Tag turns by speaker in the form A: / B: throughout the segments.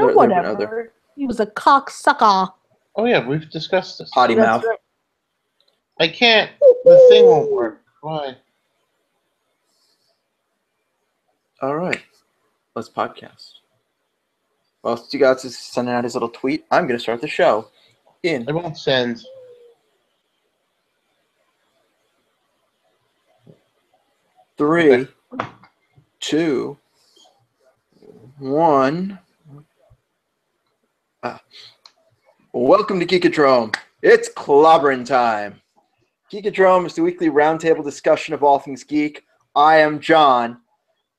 A: No,
B: whatever.
A: He was a cocksucker.
C: Oh yeah, we've discussed this.
B: Potty mouth.
A: Right.
C: I can't. The thing won't work. Why?
B: All right. Let's podcast. Well, Stugots is sending out his little tweet. I'm going to start the show. In
C: I won't send.
B: 3,
C: Okay.
B: 2, 1. Welcome to Geekodrome. It's Clobberin time. Geekodrome is the weekly roundtable discussion of all things geek. I am John,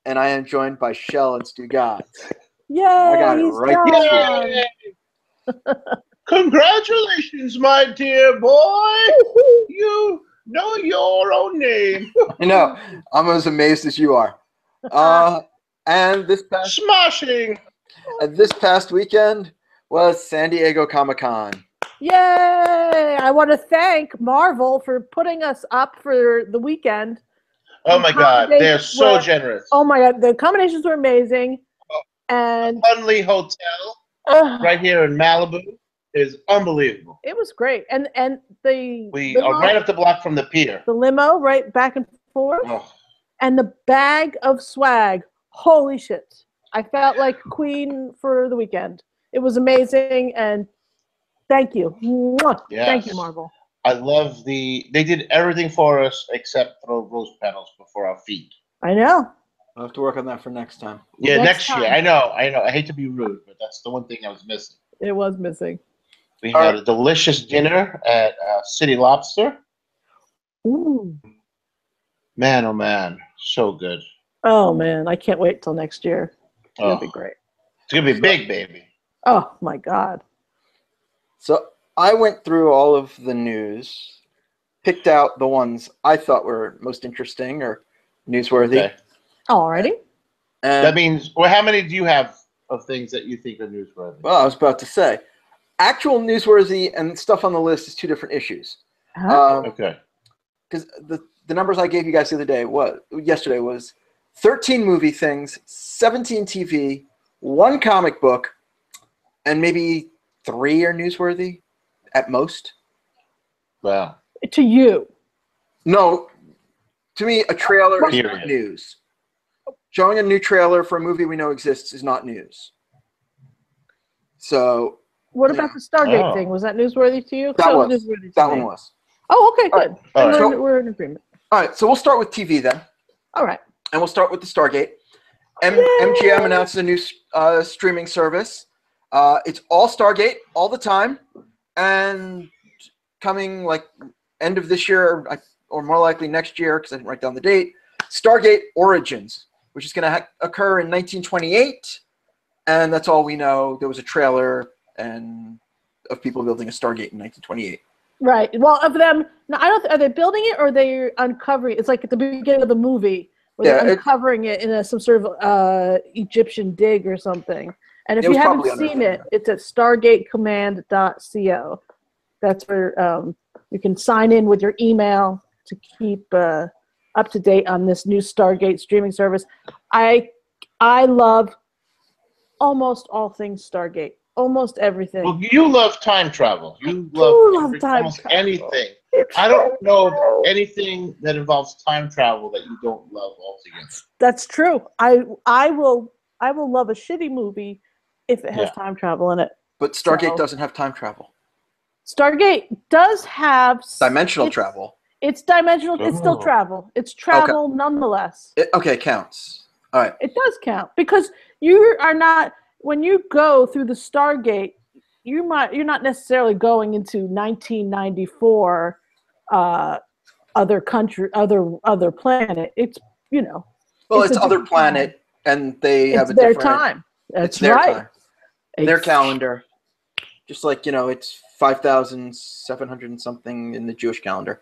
B: and I am joined by Shelle and Stugots.
A: Yay!
B: I got it right.
C: Yay! Congratulations, my dear boy! You know your own name.
B: I know. I'm as amazed as you are. And this past weekend was San Diego Comic-Con.
A: Yay! I want to thank Marvel for putting us up for the weekend.
C: Oh my God, they're so generous.
A: Oh my God, the accommodations were amazing. And
C: Hunley Hotel right here in Malibu is unbelievable.
A: It was great. And
C: we
A: limo,
C: are right up the block from the pier.
A: The limo, right back and forth.
C: Oh.
A: And the bag of swag. Holy shit. I felt like queen for the weekend. It was amazing, and thank you.
C: Yes.
A: Thank you, Marvel.
C: I love they did everything for us except throw rose petals before our feet.
A: I know.
B: I'll have to work on that for next time.
C: Yeah, next year. I know. I hate to be rude, but that's the one thing I was missing.
A: It was missing.
C: We had a delicious dinner at City Lobster.
A: Ooh.
C: Man, oh man, so good.
A: Oh man, I can't wait till next year. It'll be great.
C: It's gonna be big, baby.
A: Oh my God.
B: So I went through all of the news, picked out the ones I thought were most interesting or newsworthy.
C: Okay.
A: Alrighty.
B: And,
C: that means, well, how many do you have of things that you think are newsworthy?
B: Well, I was about to say, actual newsworthy and stuff on the list is two different issues.
C: Okay.
B: Because the numbers I gave you guys the other day, yesterday was 13 movie things, 17 TV, 1 comic book, and maybe 3 are newsworthy at most.
C: Wow.
A: To you.
B: No, to me, a trailer is not news. Showing a new trailer for a movie we know exists is not news. So.
A: What about the Stargate thing? Was that newsworthy to you?
B: That was. That one was.
A: Oh, okay, good.
C: All right.
A: We're in agreement.
B: All right, so we'll start with TV then.
A: All right.
B: And we'll start with the Stargate. MGM announced a new streaming service. It's all Stargate all the time, and coming like end of this year or more likely next year, because I didn't write down the date. Stargate Origins, which is going to occur in 1928, and that's all we know. There was a trailer of people building a Stargate in 1928.
A: Right. Well, of them, no, I don't. Are they building it or are they uncovering? It's like at the beginning of the movie where they're uncovering it in some sort of Egyptian dig or something. And if you haven't seen it, it's at stargatecommand.co. That's where you can sign in with your email to keep up to date on this new Stargate streaming service. I love almost all things Stargate. Almost everything.
C: Well, you love time travel. You love almost anything. I don't know of anything that involves time travel that you don't love altogether.
A: That's true. I will love a shitty movie if it has time travel in it.
B: But Stargate doesn't have time travel.
A: Stargate does have
B: dimensional travel.
A: It's dimensional. It's still travel. It's travel nonetheless.
B: It counts. All right.
A: It does count because you are not. When you go through the Stargate, you're not necessarily going into 1994, other country, other planet. It's Well,
B: it's other planet, and they have a
A: their
B: different
A: time. That's
B: their
A: right.
B: Time. Their calendar, just like it's 5,700 and something in the Jewish calendar.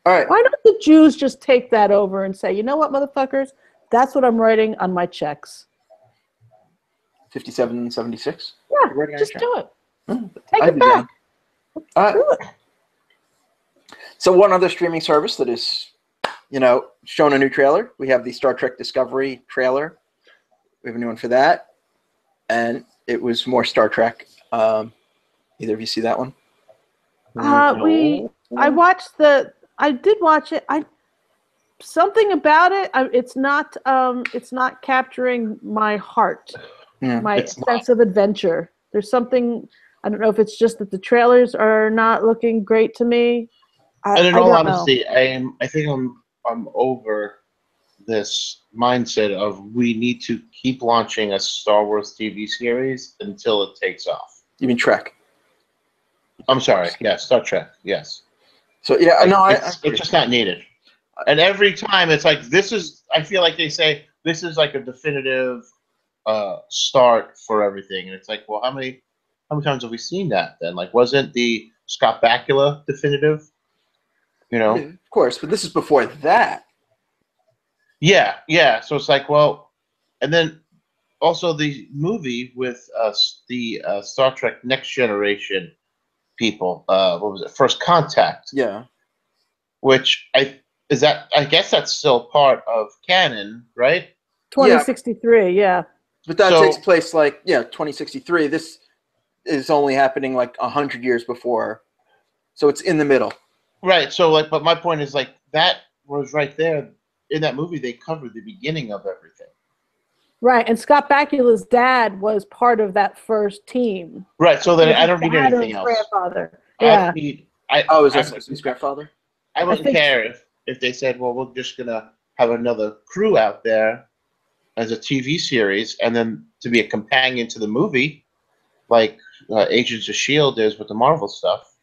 B: All right.
A: Why don't the Jews just take that over and say, you know what, motherfuckers, that's what I'm writing on my checks.
B: 5776?
A: Yeah, just do it. Take it back.
B: So one other streaming service that is, shown a new trailer. We have the Star Trek Discovery trailer. We have a new one for that. and it was more Star Trek. Either of you see that one?
C: No.
A: I did watch it. Something about it. It's not capturing my heart, my sense of adventure. There's something. I don't know if it's just that the trailers are not looking great to me.
C: And in all honesty, I think I'm over this mindset of we need to keep launching a Star Wars TV series until it takes off.
B: You mean Trek?
C: I'm sorry. Yeah, Star Trek. Yes.
B: So yeah,
C: it's just not needed. And every time it's like this is. I feel like they say this is like a definitive start for everything, and it's like, well, how many times have we seen that? Then, like, wasn't the Scott Bakula definitive? You know,
B: of course, but this is before that.
C: Yeah. So it's like, well, and then also the movie with the Star Trek Next Generation people. What was it? First Contact.
B: Yeah.
C: Which I guess that's still part of canon, right?
A: 2063, yeah.
B: But that takes place 2063. This is only happening like 100 years before, so it's in the middle.
C: Right. So but my point is that was right there in that movie. They covered the beginning of everything.
A: Right, and Scott Bakula's dad was part of that first team.
C: Right. So then I don't need anything else.
A: Grandfather. Yeah.
B: Is that his grandfather?
C: I wouldn't care if they said, well, we're just gonna have another crew out there as a TV series, and then to be a companion to the movie, like Agents of S.H.I.E.L.D. is with the Marvel stuff.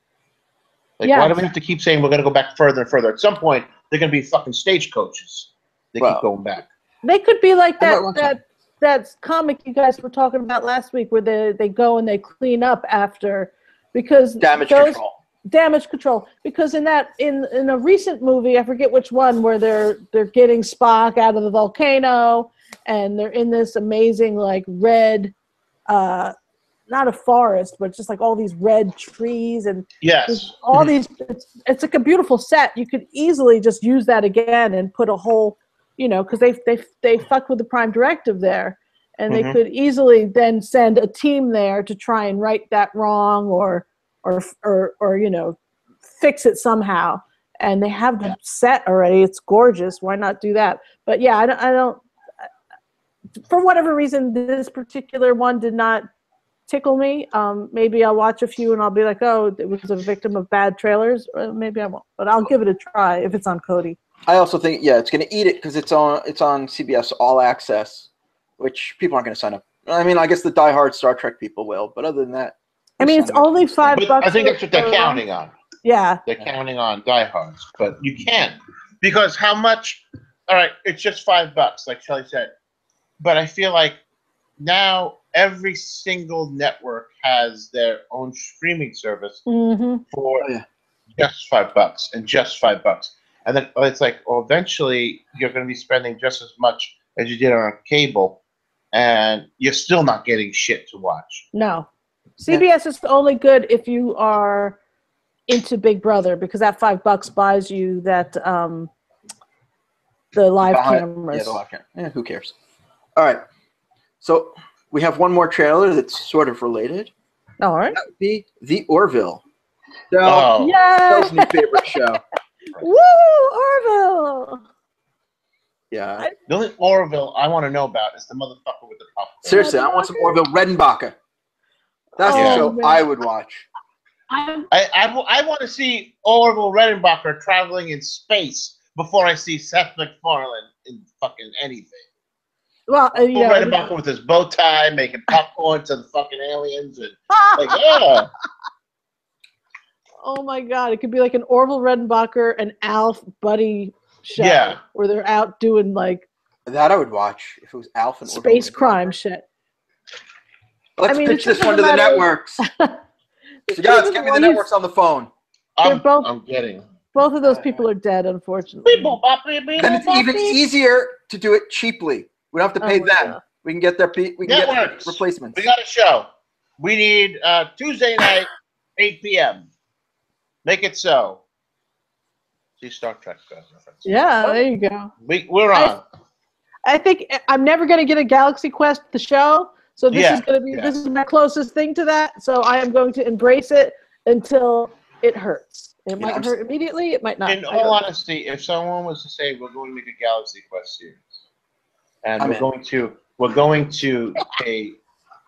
C: Why do we have to keep saying we're going to go back further and further? At some point, they're going to be fucking stagecoaches. They keep going back.
A: They could be like that comic you guys were talking about last week, where they go and they clean up after, because
B: Damage Control.
A: Because in a recent movie, I forget which one, where they're getting Spock out of the volcano, and they're in this amazing red, not a forest, but just all these red trees and all these. It's like a beautiful set. You could easily just use that again and put a whole, because they fucked with the Prime Directive there, and they could easily then send a team there to try and right that wrong or fix it somehow. And they have the set already. It's gorgeous. Why not do that? But yeah, I don't. For whatever reason, this particular one did not tickle me. Maybe I'll watch a few and I'll be like, oh, it was a victim of bad trailers. Maybe I won't, but I'll give it a try if it's on Kodi.
B: I also think it's going to eat it because it's on CBS All Access, which people aren't going to sign up. I mean, I guess the diehard Star Trek people will, but other than that,
A: I mean, it's only $5.
C: I think that's what they're counting on.
A: Yeah,
C: they're counting on diehards, but you can't, because how much? All right, it's just $5, like Shelley said, but I feel like now every single network has their own streaming service for just $5 and just $5. And then it's like, well, eventually you're going to be spending just as much as you did on cable, and you're still not getting shit to watch.
A: No. CBS is only good if you are into Big Brother, because that $5 buys you that the live cameras.
B: Yeah, the live camera. Yeah, who cares? All right. So we have one more trailer that's sort of related.
A: All right.
B: That would be The Orville. So,
A: That
B: was my favorite show.
A: Woo, Orville!
B: Yeah.
C: The only Orville I want to know about is the motherfucker with the popcorn.
B: Seriously, I want some Orville Redenbacher. That's the show I would watch.
C: I want to see Orville Redenbacher traveling in space before I see Seth MacFarlane in fucking anything.
A: Well,
C: Redenbacher with his bow tie, making popcorn to the fucking aliens, and yeah.
A: Oh my God! It could be like an Orville Redenbacher and Alf buddy show, where they're out doing
B: that. I would watch if it was Alf and
A: space crime shit.
B: Let's pitch this one to the networks. So guys, get me the networks on the phone.
C: I'm getting.
A: Both of those people are dead, unfortunately.
B: Then it's even easier to do it cheaply. We don't have to pay them. God. We can get get replacements.
C: We got a show. We need Tuesday night, 8 p.m. Make it so. See Star Trek reference.
A: Yeah, there you go.
C: We're on.
A: I think I'm never going to get a Galaxy Quest the show, So this
C: Yeah,
A: is going to be
C: yeah.
A: this is my closest thing to that. So I am going to embrace it until it hurts. It
B: You know,
A: might hurt immediately. It might not.
C: In all honesty, if someone was to say we're going to make a Galaxy Quest series, and
B: I'm
C: we're going to pay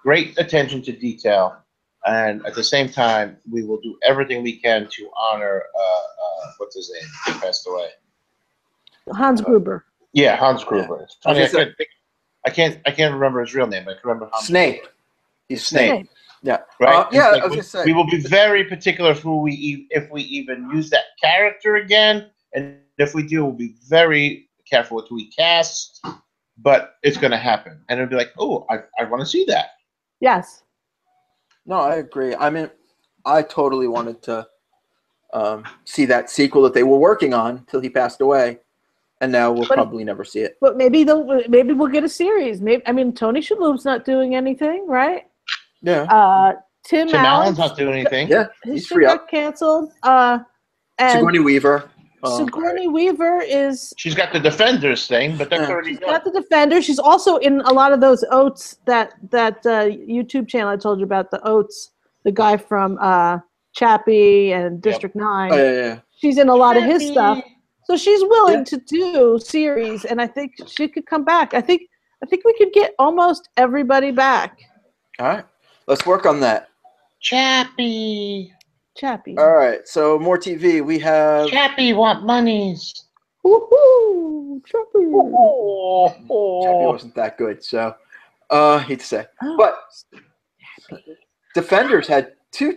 C: great attention to detail, and at the same time, we will do everything we can to honor what's his name? He passed away.
A: Hans Gruber.
C: Yeah, Hans Gruber. It's funny,
B: Okay,
C: I can't remember his real name. I can remember Hans
B: Snape.
C: Gruber.
B: He's Snape. Yeah.
C: Right?
B: Yeah,
C: Like,
B: I was gonna say.
C: we will be very particular if we even use that character again, and if we do, we'll be very careful with who we cast. But it's going to happen, and it'll be like, oh, I want to see that.
A: Yes.
B: No, I agree. I mean, I totally wanted to see that sequel that they were working on until he passed away, and now we'll probably never see it.
A: But maybe we'll get a series. Maybe, I mean, Tony Shalhoub's not doing anything, right?
B: Yeah.
A: Tim
C: Allen's not doing anything.
B: Yeah,
A: his
B: he's
A: shit
B: free
A: got
B: up.
A: canceled. And
B: Sigourney Weaver.
A: Sigourney Weaver is.
C: She's got the Defenders thing, but that's
B: Yeah.
C: already
A: She's
C: done.
A: got the Defender. She's also in a lot of those Oates that YouTube channel I told you about. The Oates, the guy from Chappie and District 9.
B: Oh, yeah.
A: She's in a lot of his stuff. So she's willing to do series, and I think she could come back. I think we could get almost everybody back.
B: All right. Let's work on that.
C: Chappie.
B: All right. So more TV. We have.
C: Chappie want monies.
A: Woohoo! Chappie.
B: Chappie wasn't that good, so hate to say. But Defenders had two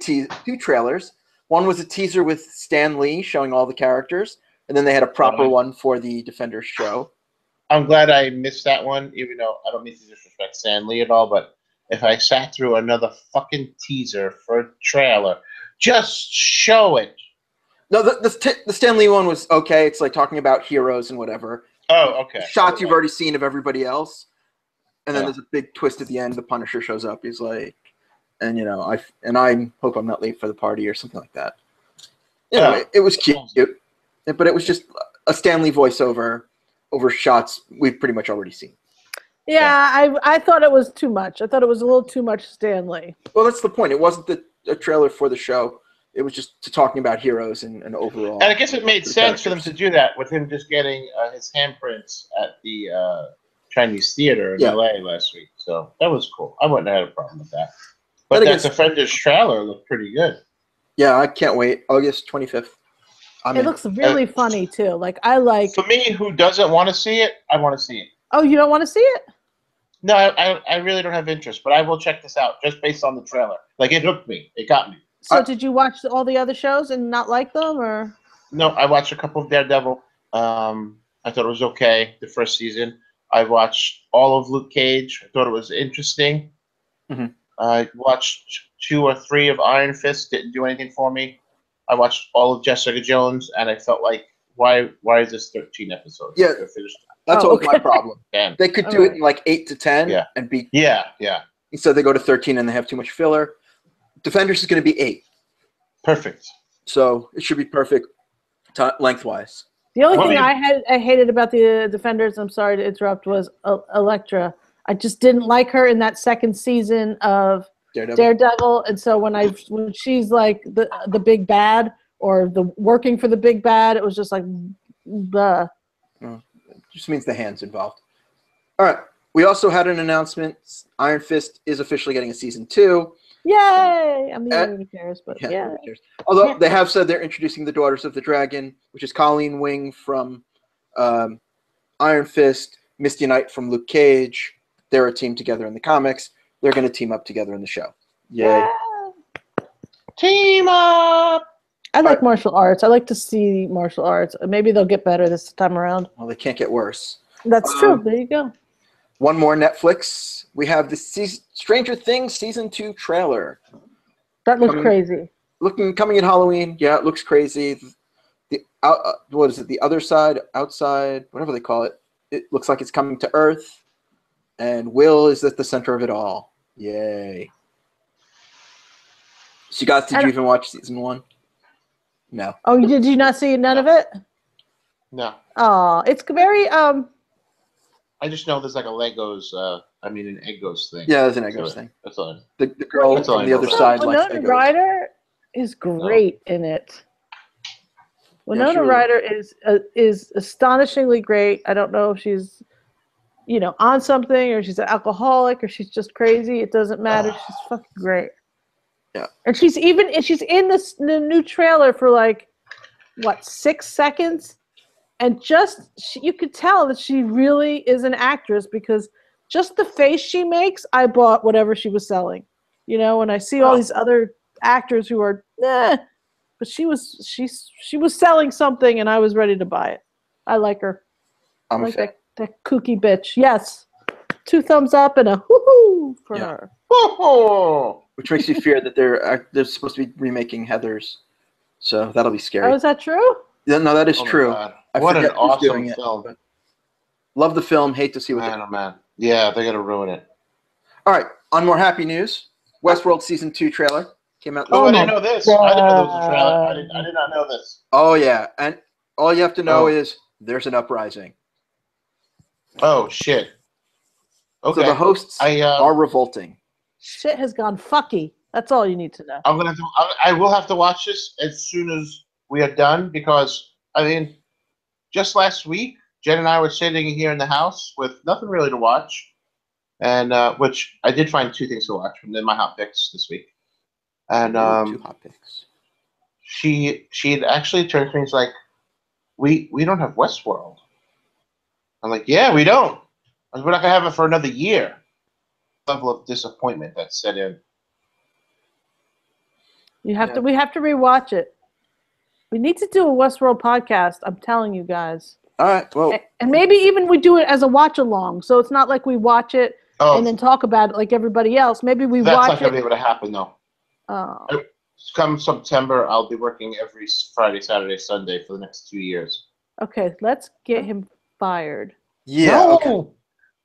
B: trailers. One was a teaser with Stan Lee showing all the characters, and then they had a proper one for the Defenders show.
C: I'm glad I missed that one, even though I don't mean to disrespect Stan Lee at all, but if I sat through another fucking teaser for a trailer, just show it.
B: No, the Stan Lee one was okay. It's like talking about heroes and whatever.
C: Oh, okay.
B: Shots you've already seen of everybody else. And then there's a big twist at the end. The Punisher shows up. He's like, and I hope I'm not late for the party or something like that. It was cute, but it was just a Stan Lee voiceover over shots we've pretty much already seen.
A: Yeah, I thought it was too much. I thought it was a little too much Stan Lee.
B: Well, that's the point. It wasn't a trailer for the show. It was just talking about heroes and overall.
C: And I guess it made sense for them to do that with him just getting his handprints at the Chinese theater in LA last week. So that was cool. I wouldn't have had a problem with that. But that Defenders trailer looked pretty good.
B: Yeah, I can't wait. August 25th.
A: It looks really funny too. Like I like.
C: For me, who doesn't want to see it, I want to see it.
A: Oh, you don't want to see it?
C: No, I really don't have interest, but I will check this out just based on the trailer. Like it hooked me. It got me.
A: So did you watch all the other shows and not like them, or?
C: No, I watched a couple of Daredevil. I thought it was okay, the first season. I watched all of Luke Cage. I thought it was interesting.
B: Mm-hmm.
C: I watched 2 or 3 of Iron Fist. Didn't do anything for me. I watched all of Jessica Jones, and I felt like, why is this 13 episodes?
B: Yeah, that's always my problem.
C: Damn.
B: They could do it in like 8 to 10 and be.
C: Yeah.
B: Instead they go to 13 and they have too much filler. Defenders is going to be 8.
C: Perfect.
B: So it should be perfect lengthwise.
A: The only thing I hated about the Defenders, I'm sorry to interrupt, was Elektra. I just didn't like her in that second season of Daredevil. And so when she's like the big bad or the working for the big bad, it was just like the.
B: It just means the hands involved. All right. We also had an announcement. Iron Fist is officially getting a season 2.
A: Yay! I'm the only one who cares, but yeah.
B: Who cares? Although they have said they're introducing the Daughters of the Dragon, which is Colleen Wing from Iron Fist, Misty Knight from Luke Cage. They're a team together in the comics. They're going to team up together in the show. Yay.
A: Yeah.
C: Team up!
A: I like martial arts. I like to see martial arts. Maybe they'll get better this time around.
B: Well, they can't get worse.
A: That's true. There you go.
B: One more Netflix. We have the Stranger Things Season 2 trailer.
A: That looks crazy.
B: Coming in Halloween. Yeah, it looks crazy. What is it? The other side, outside, whatever they call it. It looks like it's coming to Earth. And Will is at the center of it all. Yay. So guys, did you even watch Season 1? No.
A: Oh, did you not see none of it?
C: No.
A: Oh, it's very
C: I just know there's like a Legos I mean an Eggos thing.
B: Yeah, there's an Eggos thing.
C: That's all.
B: The girl
C: That's all
B: from
C: I
B: the
C: know
B: other
C: about it.
B: side likes
A: Winona
B: Eggos.
A: Ryder is great in it. Winona Ryder is astonishingly great. I don't know if she's, on something, or she's an alcoholic, or she's just crazy. It doesn't matter. She's fucking great.
B: Yeah.
A: And she's in the new trailer for 6 seconds, and you could tell that she really is an actress, because just the face she makes, I bought whatever she was selling. When I see all these other actors who are, but she was selling something, and I was ready to buy it. I like her. I like that kooky bitch. Yes. 2 thumbs up and a hoo-hoo for her.
C: Oh,
B: Which makes you fear that they're supposed to be remaking Heathers. So that'll be scary.
A: Oh, is that true?
B: Yeah, no, that is true. I
C: what an
B: forget who's
C: awesome
B: doing
C: film.
B: it. Love the film. Hate to see what
C: Man, oh man. Yeah, they're going to ruin it.
B: All right. On more happy news, Westworld Season 2 trailer came out.
C: Oh, I didn't know this. I didn't know there was a trailer. I did not know this.
B: Oh, yeah. And all you have to know is there's an uprising.
C: Oh, shit. Okay.
B: So the hosts are revolting.
A: Shit has gone fucky. That's all you need to know.
C: I will have to watch this as soon as we are done, because, just last week, Jen and I were sitting here in the house with nothing really to watch, and which I did find 2 things to watch from my hot picks this week. And
B: 2 hot picks.
C: She had actually turned to me and was like, we don't have Westworld. I'm like, yeah, we don't. We're not gonna have it for another year. Level of disappointment that set in.
A: We have to rewatch it. We need to do a Westworld podcast. I'm telling you guys.
B: All right. Well,
A: and maybe even we do it as a watch along, so it's not like we watch it and then talk about it like everybody else. Maybe we watch it.
C: That's not gonna be able to happen though.
A: Oh.
C: Come September, I'll be working every Friday, Saturday, Sunday for the next 2 years.
A: Okay, let's get him fired.
B: Yeah.
C: No.
B: Okay.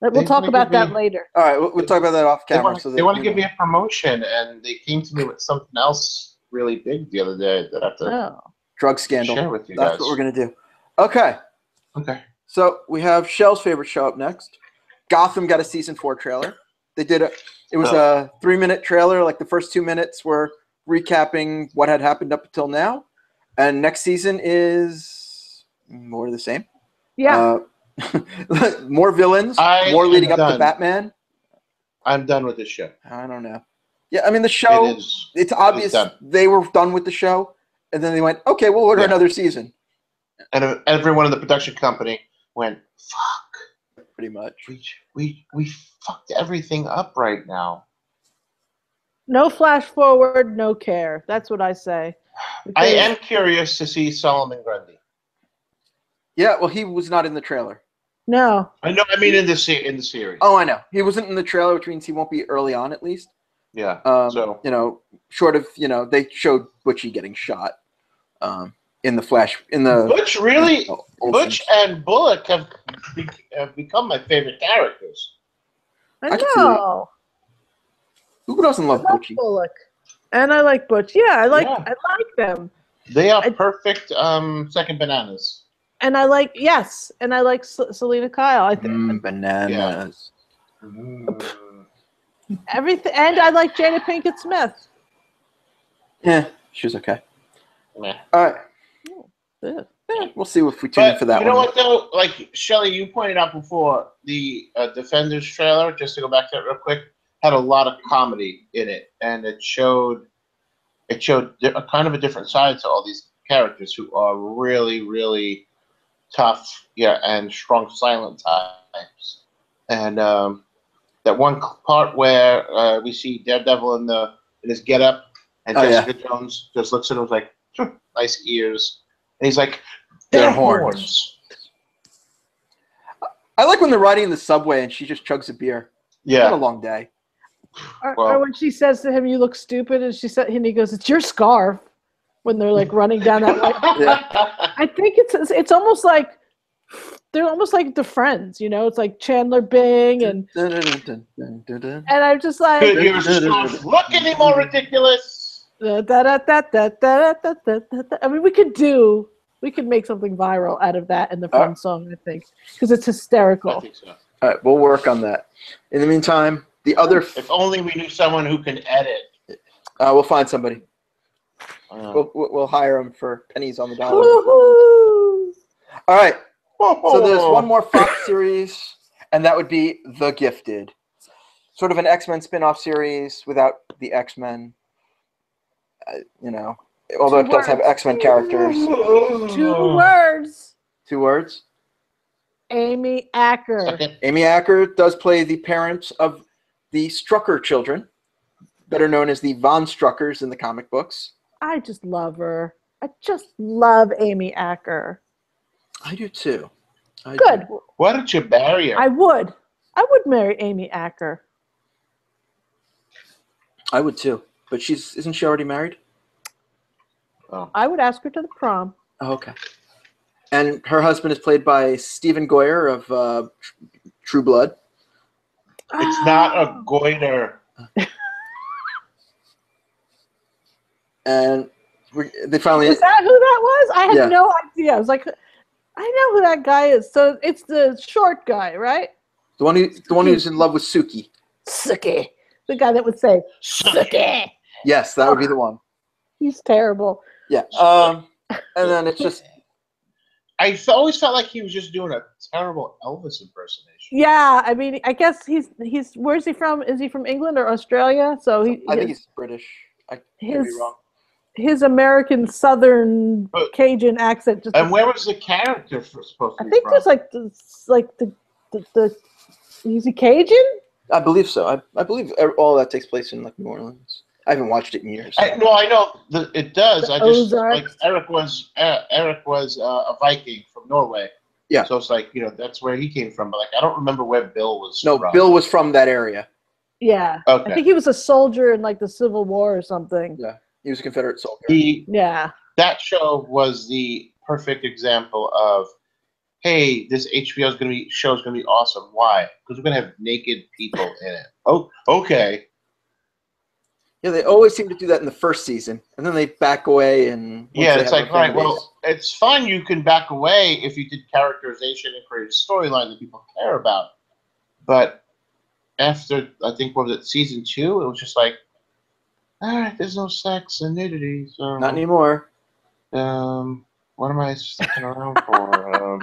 A: We'll talk about that later.
B: All right, we'll talk about that off camera.
C: They want to give me a promotion, and they came to me with something else really big the other day that I have to
B: drug scandal.
C: Share with you
B: That's
C: guys.
B: what we're gonna do. Okay.
C: Okay.
B: So we have Shelle's favorite show up next. Gotham got a season 4 trailer. They did it was a 3-minute trailer. Like the first 2 minutes were recapping what had happened up until now, and next season is more of the same.
A: Yeah.
B: More villains, more leading up to Batman.
C: I'm done with this show.
B: I don't know. Yeah, I mean the show. It's obvious they were done with the show, and then they went, "Okay, we'll order another season."
C: And everyone in the production company went, "Fuck."
B: Pretty much.
C: We fucked everything up right now.
A: No flash forward, no care. That's what I say.
C: I am curious to see Solomon Grundy.
B: Yeah, well, he was not in the trailer.
A: No.
C: I know. I mean, in the series.
B: Oh, I know. He wasn't in the trailer, which means he won't be early on, at least.
C: Yeah.
B: So short of they showed Butchie getting shot. In the Flash,
C: Butch really, Butch and Bullock have become my favorite characters.
A: I know.
B: Who doesn't love Butchie?
A: Bullock, and I like Butch. Yeah, I like them.
C: They are perfect second bananas.
A: And I like Selena Kyle. I think
B: bananas.
A: Yeah. Everything, and I like Jada Pinkett Smith.
B: Yeah, she was okay.
C: Yeah.
B: All right.
A: Yeah.
B: We'll see if we tune in for that one.
C: You know what though? Like Shelle, you pointed out before, the Defenders trailer, just to go back to that real quick, had a lot of comedy in it, and it showed a kind of a different side to all these characters who are really, really tough, and strong, silent types. And that one part where we see Daredevil in his getup, and Jessica Jones just looks at him like, nice ears. And he's like, they're horns.
B: I like when they're riding in the subway and she just chugs a beer.
C: Yeah.
B: It's been a long day.
A: Or when she says to him, "You look stupid," and he goes, "It's your scarf." When they're like running down that way. I think it's almost like they're almost like the Friends, It's like Chandler Bing and I'm just like,
C: look any more ridiculous.
A: I mean, we could make something viral out of that in the Friends song, I think, because it's hysterical.
C: I think so.
B: All right, we'll work on that. In the meantime, the other.
C: If only we knew someone who can edit.
B: We'll find somebody. We'll hire them for pennies on the dollar.
A: Woo-hoo!
B: All right. So there's one more Fox series, and that would be The Gifted. Sort of an X-Men spin-off series without the X-Men. Although it does have X-Men characters.
A: 2 words.
B: 2 words?
A: Amy Acker.
C: Okay.
B: Amy Acker does play the parents of the Strucker children, better known as the Von Struckers in the comic books.
A: I just love her. I just love Amy Acker.
B: I do too.
A: Good.
C: Why don't you marry her?
A: I would marry Amy Acker.
B: I would too. But isn't she already married?
C: Oh.
A: I would ask her to the prom.
B: Oh, okay. And her husband is played by Stephen Goyer of True Blood.
C: It's not a goiter.
B: And they finally.
A: Is that who that was? I had no idea. I was like, I know who that guy is. So it's the short guy, right?
B: The one who's in love with Suki.
A: Suki. The guy that would say Suki.
B: Yes, that would be the one.
A: He's terrible.
B: Yeah. And then it's just.
C: I always felt like he was just doing a terrible Elvis impersonation.
A: Yeah, I mean, I guess he's. Where's he from? Is he from England or Australia? So
B: I think he's British. I could be wrong.
A: His American Southern Cajun accent just.
C: And where was the character supposed to be
A: I think
C: from?
A: there's like the. Is he Cajun?
B: I believe so. I believe all that takes place in like New Orleans. I haven't watched it in years.
C: I know it does.
A: The
C: I just
A: Ozarks.
C: like Eric was a Viking from Norway.
B: Yeah.
C: So it's like that's where he came from. But like I don't remember where Bill was.
B: No,
C: from.
B: Bill was from that area.
A: Yeah.
C: Okay.
A: I think he was a soldier in like the Civil War or something.
B: Yeah, he was a Confederate soldier.
C: That show was the perfect example of, hey, this HBO show is gonna be awesome. Why? Because we're gonna have naked people in it. Oh, okay.
B: Yeah, they always seem to do that in the first season, and then they back away. And
C: it's like, right, well, it's fun. You can back away if you did characterization and create a storyline that people care about. But after, I think, what was it, season 2, it was just like, all right, there's no sex and nudity, so
B: not anymore.
C: What am I sticking around for?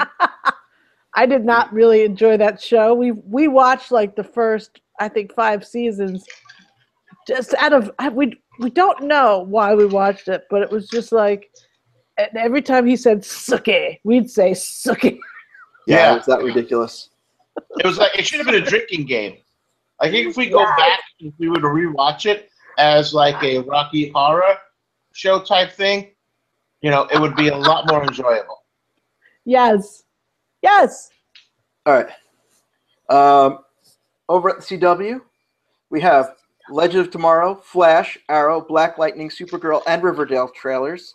A: I did not really enjoy that show. We watched like the first, I think, 5 seasons. Just out of we don't know why we watched it, but it was just like, and every time he said "suki," we'd say "suki."
B: Yeah, it was that ridiculous.
C: It was like it should have been a drinking game. I think if we go back, if we were to rewatch it as like a Rocky Horror show type thing, it would be a lot more enjoyable.
A: Yes.
B: All right. Over at the CW, we have Legend of Tomorrow, Flash, Arrow, Black Lightning, Supergirl, and Riverdale trailers.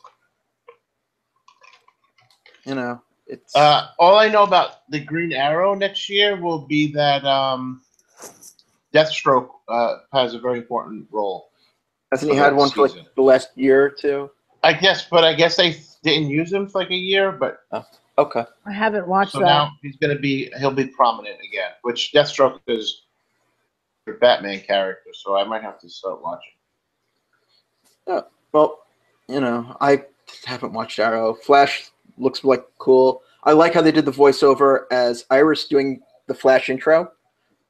B: It's
C: all I know about the Green Arrow next year will be that Deathstroke has a very important role.
B: Hasn't he had one for like the last year or two?
C: I guess they didn't use him for like a year, but
B: okay.
A: I haven't watched
C: so
A: that.
C: now he'll be prominent again, which Deathstroke is a Batman character, so I might have to start watching.
B: Oh, well, I haven't watched Arrow. Flash looks like cool. I like how they did the voiceover as Iris doing the Flash intro.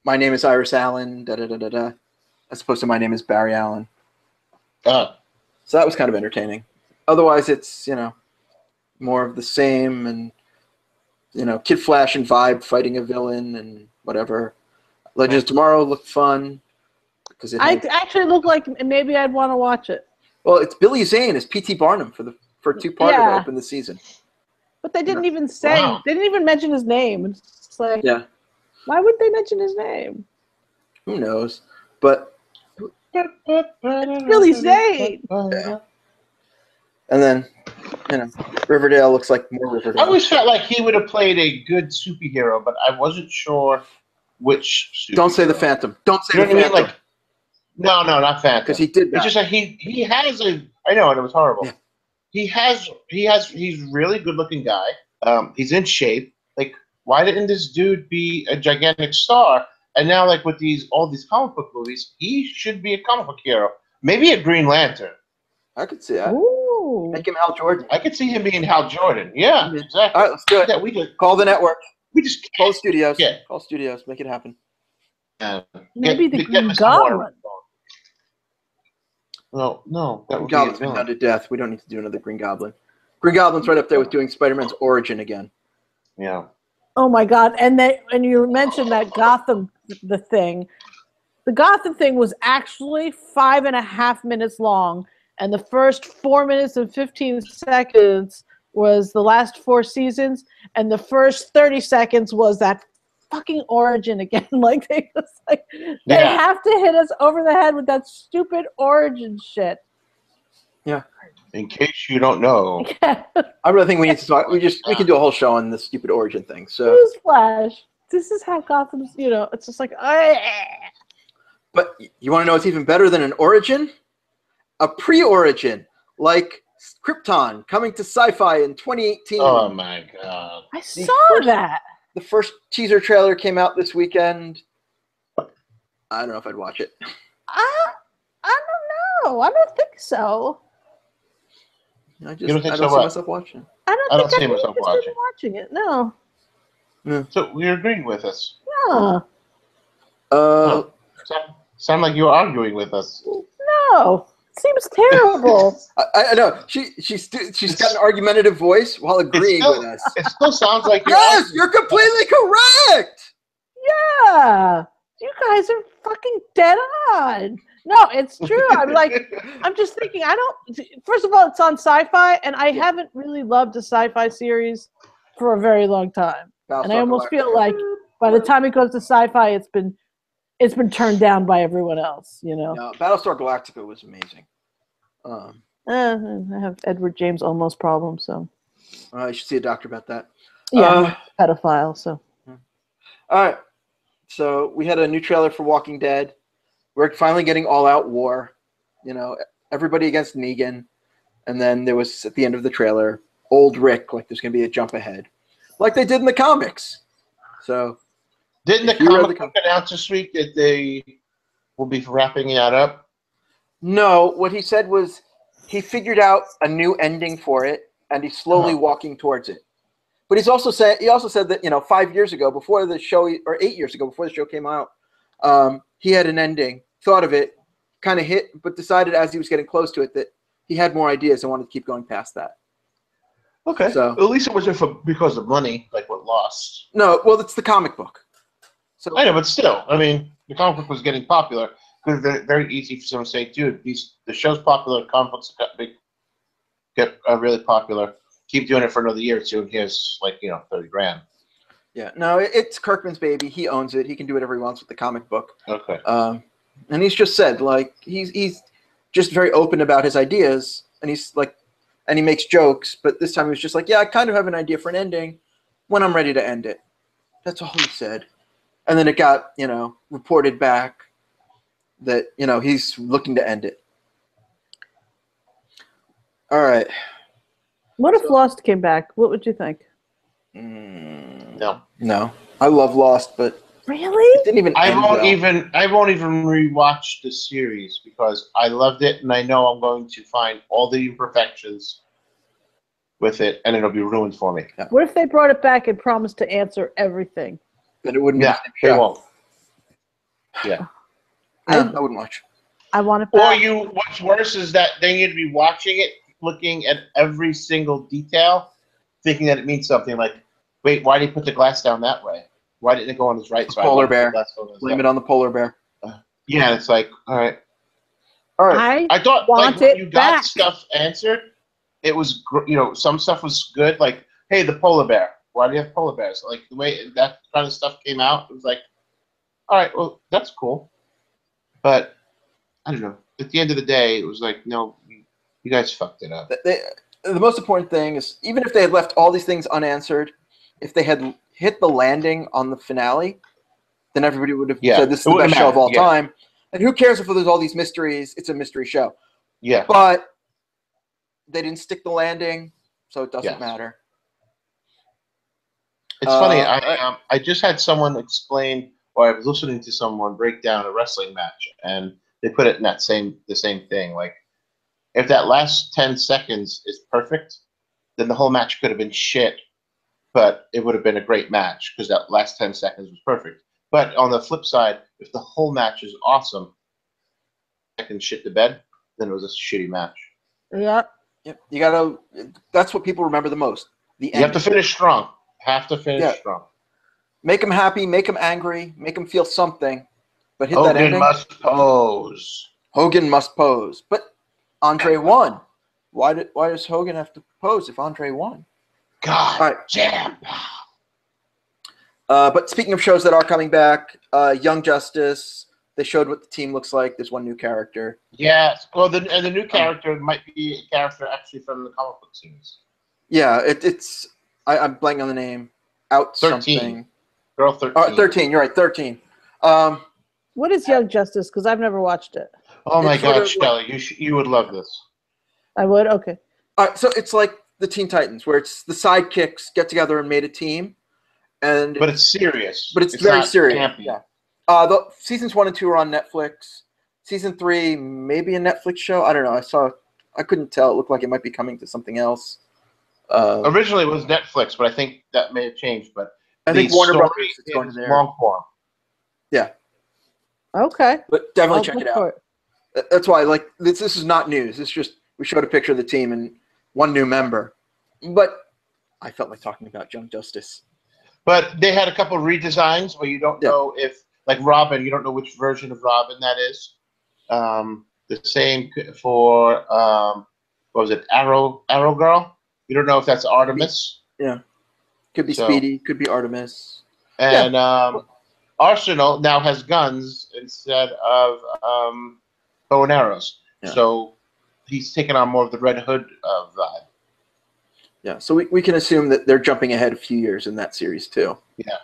B: My name is Iris Allen, da-da-da-da-da, as opposed to my name is Barry Allen. So that was kind of entertaining. Otherwise, it's, more of the same and, Kid Flash and Vibe fighting a villain and whatever. Legends of Tomorrow looked fun.
A: I actually look like maybe I'd want to watch it.
B: Well, it's Billy Zane as P.T. Barnum for 2 parts to open the season.
A: But they didn't even say, they didn't even mention his name. It's like, why would they mention his name?
B: Who knows? But
A: it's Billy Zane.
B: Yeah. And then, Riverdale looks like more Riverdale.
C: I always felt like he would have played a good superhero, but I wasn't sure which superhero.
B: Don't say the Phantom. Don't say the Phantom.
C: Like, no, not Phantom.
B: Because he did that.
C: It's just like he has I know, and it was horrible. Yeah. He's really good looking guy. He's in shape. Like, Why didn't this dude be a gigantic star? And now, like with all these comic book movies, he should be a comic book hero. Maybe a Green Lantern.
B: I could see that.
A: Ooh.
B: Make him Hal Jordan.
C: I could see him being Hal Jordan. Yeah, exactly.
B: All right, let's do it.
C: Yeah, we just
B: Call the network.
C: call
B: studios.
C: Yeah.
B: Call studios. Make it happen.
A: Maybe the Green
C: Mr.
A: Goblin.
C: Warner. No, that
B: Green
C: would
B: Goblin's
C: be
B: been done to death. We don't need to do another Green Goblin. Green Goblin's right up there with doing Spider-Man's origin again.
C: Yeah.
A: Oh my God! And you mentioned that Gotham the thing. The Gotham thing was actually 5.5 minutes long, and the first 4 minutes and 15 seconds was the last 4 seasons, and the first 30 seconds was that fucking origin again. Like they have to hit us over the head with that stupid origin shit.
B: Yeah.
C: In case you don't know.
A: Yeah.
B: I really think we need to talk. We can do a whole show on this stupid origin thing. So.
A: Newsflash. This is how Gotham's. It's just like.
B: But you want to know what's even better than an origin? A pre-origin, like Krypton coming to Sci-Fi in 2018.
C: Oh my God!
A: I saw that.
B: The first teaser trailer came out this weekend. I don't know if I'd watch it.
A: I don't know. I don't think so.
B: I
C: don't
B: don't
C: so
B: see
C: what?
B: myself watching it.
A: I don't think
C: see
A: I'm
C: myself
A: interested in watching it. No.
C: So you're agreeing with us?
A: No.
C: Sound like you're arguing with us.
A: No. Seems terrible.
B: I know she's got an argumentative voice while agreeing with us.
C: It still sounds like
B: Yes, you're completely correct.
A: Yeah. You guys are fucking dead on. No, it's true. I'm just thinking, first of all, it's on Sci-Fi, and I haven't really loved a Sci-Fi series for a very long time. And I almost feel like by the time it goes to Sci-Fi, it's been turned down by everyone else,
B: No, Battlestar Galactica was amazing.
A: I have Edward James Olmos problem, so.
B: You should see a doctor about that.
A: Yeah, I'm a pedophile, so.
B: All right. So we had a new trailer for Walking Dead. We're finally getting all-out war. Everybody against Negan. And then there was, at the end of the trailer, old Rick, like there's going to be a jump ahead. Like they did in the comics. So.
C: Didn't the comic book announce this week that they will be wrapping that up?
B: No, what he said was he figured out a new ending for it, and he's slowly walking towards it. But he also said that 5 years ago, before the show, or 8 years ago, before the show came out, he had an ending, thought of it, kind of hit, but decided as he was getting close to it that he had more ideas and wanted to keep going past that.
C: Okay. So at least it wasn't because of money, like what Lost.
B: No, well, it's the comic book. So
C: I know, but still, I mean, the comic book was getting popular because they're very easy for someone to say, dude, the show's popular, comic books get really popular. Keep doing it for another year or two, and here's $30,000.
B: Yeah, no, it's Kirkman's baby. He owns it. He can do whatever he wants with the comic book.
C: Okay.
B: And he's just said he's just very open about his ideas, and he makes jokes. But this time he was just like, yeah, I kind of have an idea for an ending when I'm ready to end it. That's all he said. And then it got reported back that he's looking to end it. All right.
A: What if Lost came back? What would you think?
C: No.
B: I love Lost, but
A: really,
B: it didn't even.
C: I won't even rewatch the series because I loved it, and I know I'm going to find all the imperfections with it, and it'll be ruined for me.
A: Yeah. What if they brought it back and promised to answer everything?
B: Then it wouldn't be the same
C: they
B: show.
C: won't. Yeah.
B: I wouldn't watch.
A: I want it back.
C: What's worse is that they need to be watching it, looking at every single detail, thinking that it means something. Like, wait, why did he put the glass down that way? Why didn't it go on his right side?
B: Polar bear. Blame it on the polar bear.
C: Yeah, it's like, all right.
A: I
C: thought
A: want
C: when
A: it
C: you
A: back.
C: got stuff answered, it was some stuff was good. Like, hey, the polar bear. Why do you have polar bears? Like the way that kind of stuff came out, it was like, all right, well, that's cool. But I don't know. At the end of the day, it was like, no, you guys fucked it up.
B: The most important thing is, even if they had left all these things unanswered, if they had hit the landing on the finale, then everybody would have said this is the best show of all time. And who cares if there's all these mysteries? It's a mystery show.
C: Yeah.
B: But they didn't stick the landing, so it doesn't matter.
C: It's funny. I just had someone explain, or I was listening to someone break down a wrestling match, and they put it in the same thing. Like, if that last 10 seconds is perfect, then the whole match could have been shit, but it would have been a great match because that last 10 seconds was perfect. But on the flip side, if the whole match is awesome, I can shit the bed, then it was a shitty match.
A: Yeah.
B: Yep. You gotta. That's what people remember the most. The
C: You have to finish strong. Have to finish strong.
B: Make them happy. Make them angry. Make them feel something. But hit that
C: Hogan
B: ending.
C: must pose.
B: Hogan must pose. But Andre won. Why does Hogan have to pose if Andre won?
C: God
B: All right.
C: damn.
B: But speaking of shows that are coming back, Young Justice. They showed what the team looks like. There's one new character.
C: Yes. Well, the new character might be a character actually from the comic book series.
B: Yeah, it's. I'm blanking on the name. Out
C: 13.
B: something.
C: Girl 13.
B: 13. You're right. 13.
A: What is Young Justice? Because I've never watched it.
C: Oh my
B: It's sort
C: God,
B: of
C: Shelle, you would love this.
A: I would. Okay.
B: All right, so it's like the Teen Titans, where it's the sidekicks get together and made a team, and
C: But it's serious.
B: but it's very
C: not
B: serious.
C: campy.
B: Yeah. The seasons 1 and 2 are on Netflix. Season 3 maybe a Netflix show. I don't know. I couldn't tell. It looked like it might be coming to something else.
C: Originally it was Netflix, but I think that may have changed. But
B: I think
C: the
B: Warner
C: story
B: Brothers is going to
C: is
B: there.
C: long form.
B: Yeah,
A: Okay.
B: but definitely
A: I'll
B: check
A: look
B: it
A: for
B: out. That's why, like, this is not news. It's just we showed a picture of the team and one new member. But I felt like talking about Young Justice.
C: But they had a couple of redesigns where you don't know if, like Robin, you don't know which version of Robin that is. The same for what was it, Arrow Girl? You don't know if that's Artemis.
B: Yeah, could be
C: So-
B: Speedy, could be Artemis.
C: And Arsenal now has guns instead of bow and arrows.
B: Yeah.
C: So he's taken on more of the Red Hood vibe.
B: Yeah, so we can assume that they're jumping ahead a few years in that series too.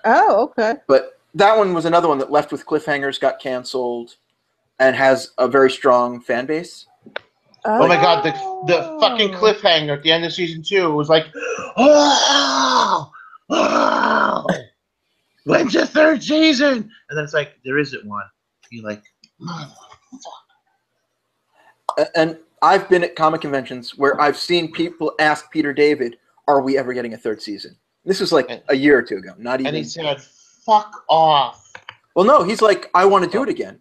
A: Oh, okay.
B: But that one was another one that left with cliffhangers, got canceled, and has a very strong fan base.
C: Oh my God, the fucking cliffhanger at the end of season 2 was like, oh, when's the 3rd season? And then it's like, there isn't one. You're like,
B: And I've been at comic conventions where I've seen people ask Peter David, "Are we ever getting a 3rd season?" This was like a year or two ago. Not even.
C: and he said, fuck off.
B: Well, no, he's like, "I want to do it again,"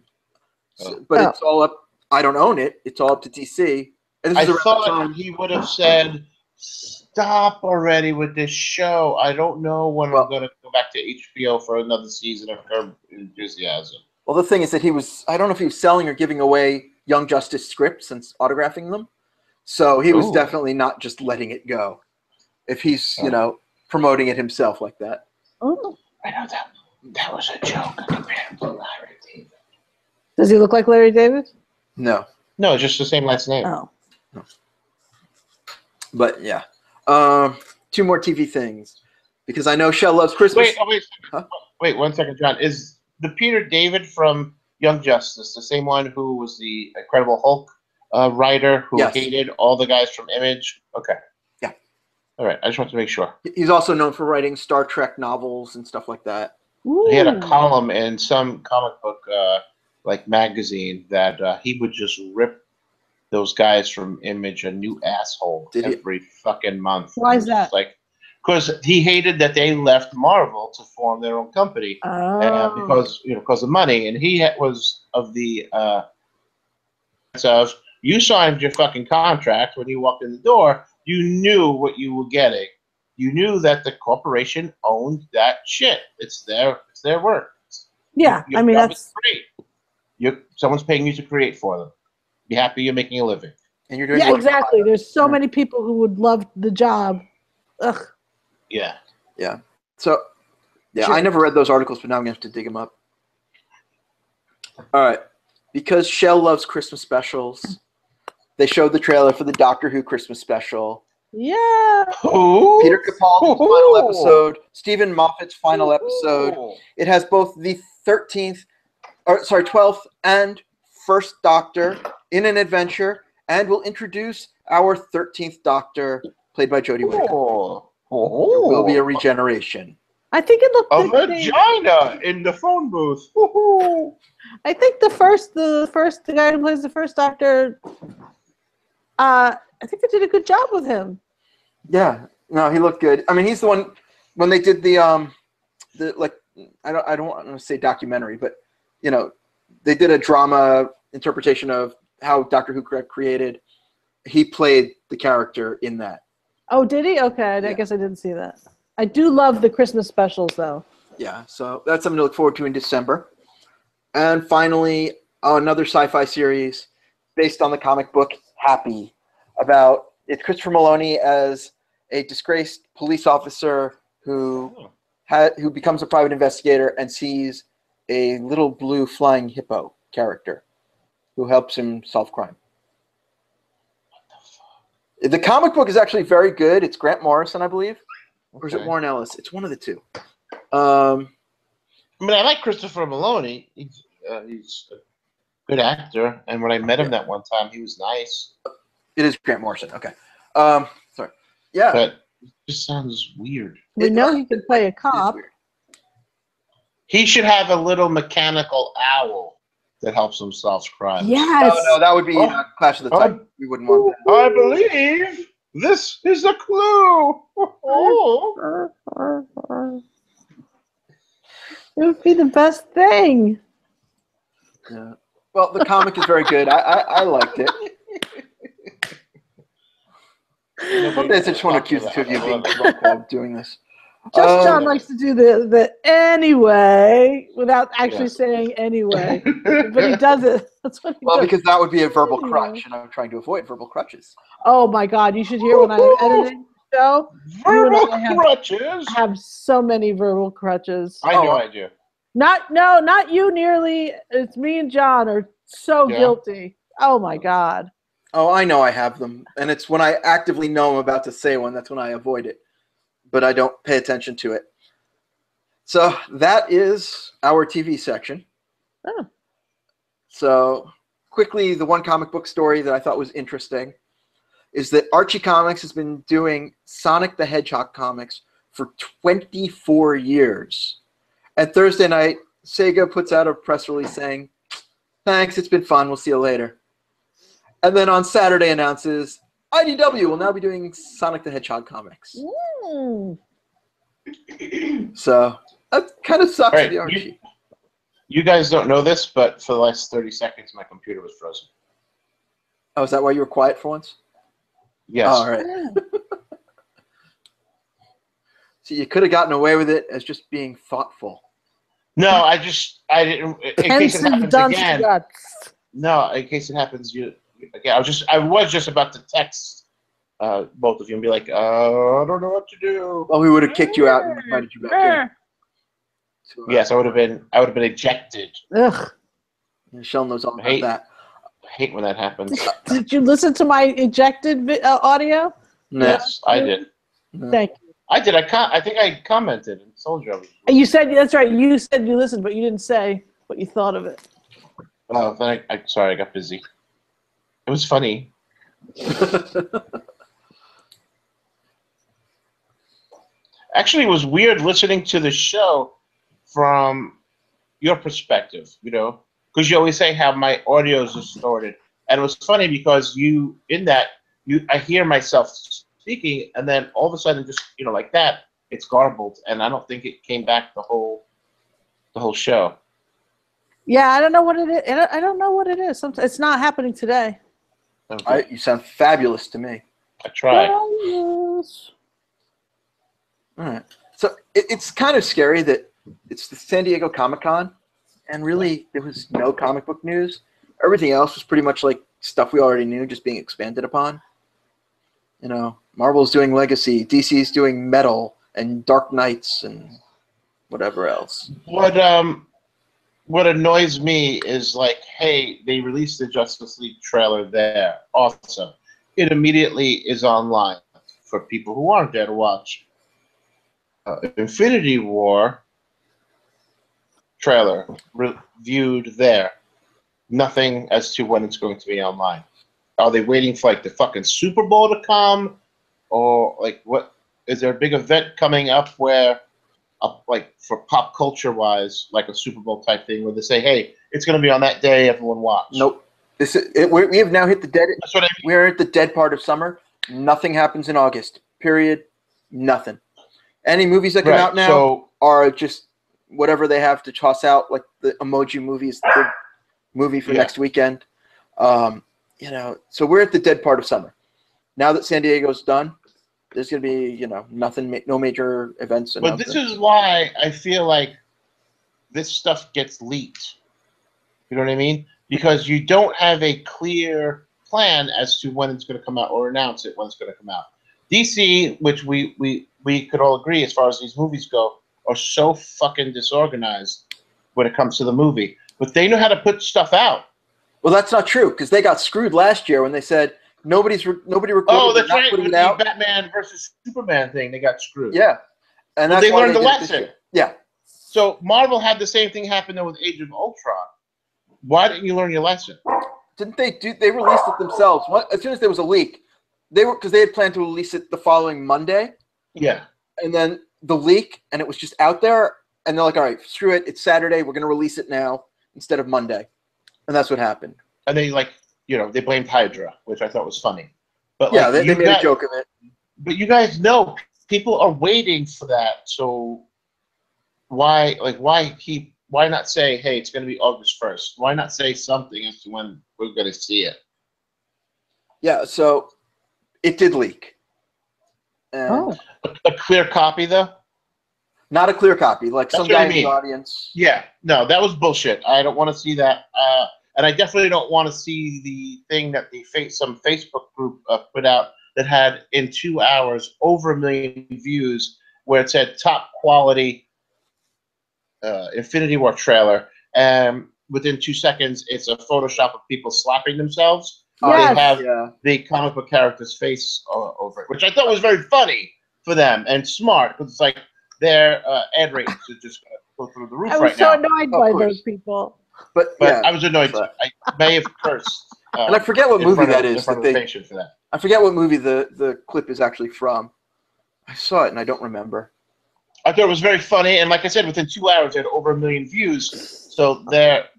B: but it's all up. I don't own it. It's all up to DC. And this
C: I
B: is around the
C: thought
B: time.
C: he would have said, stop already with this show. I don't know when I'm going to go back to HBO for another season of Curb Enthusiasm.
B: Well, the thing is that I don't know if he was selling or giving away Young Justice scripts and autographing them. So he was definitely not just letting it go. If he's, promoting it himself like that.
A: Oh.
C: I know that was a joke compared to Larry David.
A: Does he look like Larry David?
B: No.
C: No, just the same last name.
A: Oh.
B: No. But yeah. 2 more TV things. Because I know Shelle loves Christmas.
C: Wait, 1 second, John. Is the Peter David from Young Justice the same one who was the Incredible Hulk writer who hated all the guys from Image? Okay.
B: Yeah.
C: All right. I just want to make sure.
B: He's also known for writing Star Trek novels and stuff like that.
A: Ooh.
C: He had a column in some comic book magazine that he would just rip those guys from Image a new asshole every fucking month.
A: Why is that?
C: Because he hated that they left Marvel to form their own company because of money, and he was of the of you signed your fucking contract when you walked in the door. You knew what you were getting. You knew that the corporation owned that shit. It's their work.
A: Yeah, I mean that's
C: great. Someone's paying you to create for them. Be happy you're making a living.
B: And you're doing
A: exactly. There's so many people who would love the job. Ugh.
C: Yeah.
B: Yeah. So, I never read those articles, but now I'm going to have to dig them up. All right. Because Shelle loves Christmas specials, they showed the trailer for the Doctor Who Christmas special.
A: Yeah.
B: Peter Capaldi's final episode, Stephen Moffat's final episode. It has both the 12th and first Doctor in an adventure, and will introduce our 13th Doctor, played by Jodie Whittaker. There will be a regeneration.
A: I think it looked
C: A
A: the
C: vagina in the phone booth. Woo-hoo.
A: I think the guy who plays the first Doctor, I think they did a good job with him.
B: Yeah, no, he looked good. I mean, he's the one when they did the like I don't want to say documentary, but you know, they did a drama interpretation of how Doctor Who got created. He played the character in that.
A: Oh, did he? Okay, I guess I didn't see that. I do love the Christmas specials, though.
B: Yeah, so that's something to look forward to in December. And finally, another sci-fi series based on the comic book Happy, about it's Christopher Maloney as a disgraced police officer who becomes a private investigator and sees a little blue flying hippo character who helps him solve crime. The comic book is actually very good. It's Grant Morrison, I believe. Or is it Warren Ellis? It's one of the two.
C: I mean, I like Christopher Maloney. He's a good actor, and when I met him that one time, he was nice.
B: It is Grant Morrison. Okay. Sorry. Yeah.
C: But it just sounds weird.
A: We know he can play a cop.
C: He should have a little mechanical owl that helps him solve crimes.
A: Yes.
B: No, that would be Clash of the Titans. We wouldn't want that.
C: I believe this is a clue.
A: It would be the best thing.
B: Yeah. Well, the comic is very good. I liked it. Some days I just want to accuse the two of you of being doing this.
A: Just John likes to do the anyway without actually saying anyway, but he does it. That's what he does.
B: Because that would be a verbal crutch, and I'm trying to avoid verbal crutches.
A: Oh my God! You should hear when I'm editing the show.
C: Verbal crutches.
A: I have so many verbal crutches.
C: I know I do.
A: Not you nearly. It's me and John are so guilty. Oh my God.
B: Oh, I know I have them, and it's when I actively know I'm about to say one. That's when I avoid it. But I don't pay attention to it. So that is our TV section.
A: Oh.
B: So quickly, the one comic book story that I thought was interesting is that Archie Comics has been doing Sonic the Hedgehog comics for 24 years. And Thursday night, Sega puts out a press release saying, "Thanks, it's been fun. We'll see you later." And then on Saturday announces, IDW will now be doing Sonic the Hedgehog comics. So that kind of sucks for the Archie.
C: You guys don't know this, but for the last 30 seconds, my computer was frozen.
B: Oh, is that why you were quiet for once?
C: Yes.
B: All right. So you could have gotten away with it as just being thoughtful.
C: No, I didn't. In case it happens again. No, in case it happens again. I was just about to text both of you and be like, I don't know what to do.
B: Well, we would have kicked you out and invited you back in.
C: Yes, I would have been ejected.
A: Ugh.
B: Shelle knows all about that.
C: I hate when that happens.
A: Did you listen to my ejected audio?
C: Yes, I did.
A: Thank you.
C: I did. I think I commented and told you.
A: You said that's right. You said you listened, but you didn't say what you thought of it.
C: Oh, then sorry, I got busy. It was funny. Actually, it was weird listening to the show from your perspective, because you always say how my audio is distorted. And it was funny because I hear myself speaking, and then all of a sudden, just, like that, it's garbled. And I don't think it came back the whole show.
A: Yeah, I don't know what it is. I don't know what it is. Sometimes it's not happening today.
C: Okay.
B: You sound fabulous to me.
C: I tried.
A: Fabulous.
B: All right. So it's kind of scary that it's the San Diego Comic-Con, and really there was no comic book news. Everything else was pretty much like stuff we already knew, just being expanded upon. Marvel's doing Legacy, DC's doing Metal and Dark Knights and whatever else.
C: What annoys me is hey, they released the Justice League trailer there. Awesome. It immediately is online for people who aren't there to watch. Infinity War trailer reviewed there. Nothing as to when it's going to be online. Are they waiting for the fucking Super Bowl to come? Or what? Is there a big event coming up where like for pop culture wise, like a Super Bowl type thing, where they say, "Hey, it's going to be on that day. Everyone watch."
B: Nope. We have now hit the dead.
C: That's what I mean.
B: We're at the dead part of summer. Nothing happens in August. Period. Nothing. Any movies that come out now are just whatever they have to toss out. Like the Emoji Movie is the big movie for next weekend. You know, so we're at the dead part of summer. Now that San Diego's done, there's going to be, you know, nothing, no major events.
C: But this is why I feel like this stuff gets leaked. You know what I mean? Because you don't have a clear plan as to when it's going to come out or announce it when it's going to come out. DC, which we could all agree as far as these movies go, are so fucking disorganized when it comes to the movie. But they know how to put stuff out.
B: Well, that's not true because they got screwed last year when they said nobody recorded.
C: Oh, that's right.
B: With
C: the Batman versus Superman thing, they got screwed.
B: Yeah, and
C: that's they learned the lesson.
B: Yeah.
C: So Marvel had the same thing happen with Age of Ultron. Why didn't you learn your lesson?
B: Didn't they do? They released it themselves. As soon as there was a leak, because they had planned to release it the following Monday.
C: Yeah.
B: And then the leak, and it was just out there, and they're like, "All right, screw it. It's Saturday. We're going to release it now instead of Monday." And that's what happened.
C: And they they blamed Hydra, which I thought was funny. But
B: yeah, they made a joke of it.
C: But you guys know people are waiting for that. So why not say, hey, it's going to be August 1st? Why not say something as to when we're going to see it?
B: Yeah, so it did leak. And
C: a clear copy, though?
B: Not a clear copy. Like
C: That's
B: some guy in the audience.
C: Yeah, no, that was bullshit. I don't want to see that. And I definitely don't want to see the thing that some Facebook group put out that had in 2 hours over 1 million views, where it said top quality Infinity War trailer, and within 2 seconds, it's a Photoshop of people slapping themselves.
A: Yes.
C: They have the comic book character's face over it, which I thought was very funny for them and smart, because it's like their ad ratings are just going to go through the roof right now.
A: I was so annoyed by those people.
B: But yeah,
C: I was annoyed too. I may have cursed.
B: And I forget what movie that is.
C: For that.
B: I forget what movie the clip is actually from. I saw it and I don't remember.
C: I thought it was very funny, and like I said, within 2 hours, it had over 1 million views. So their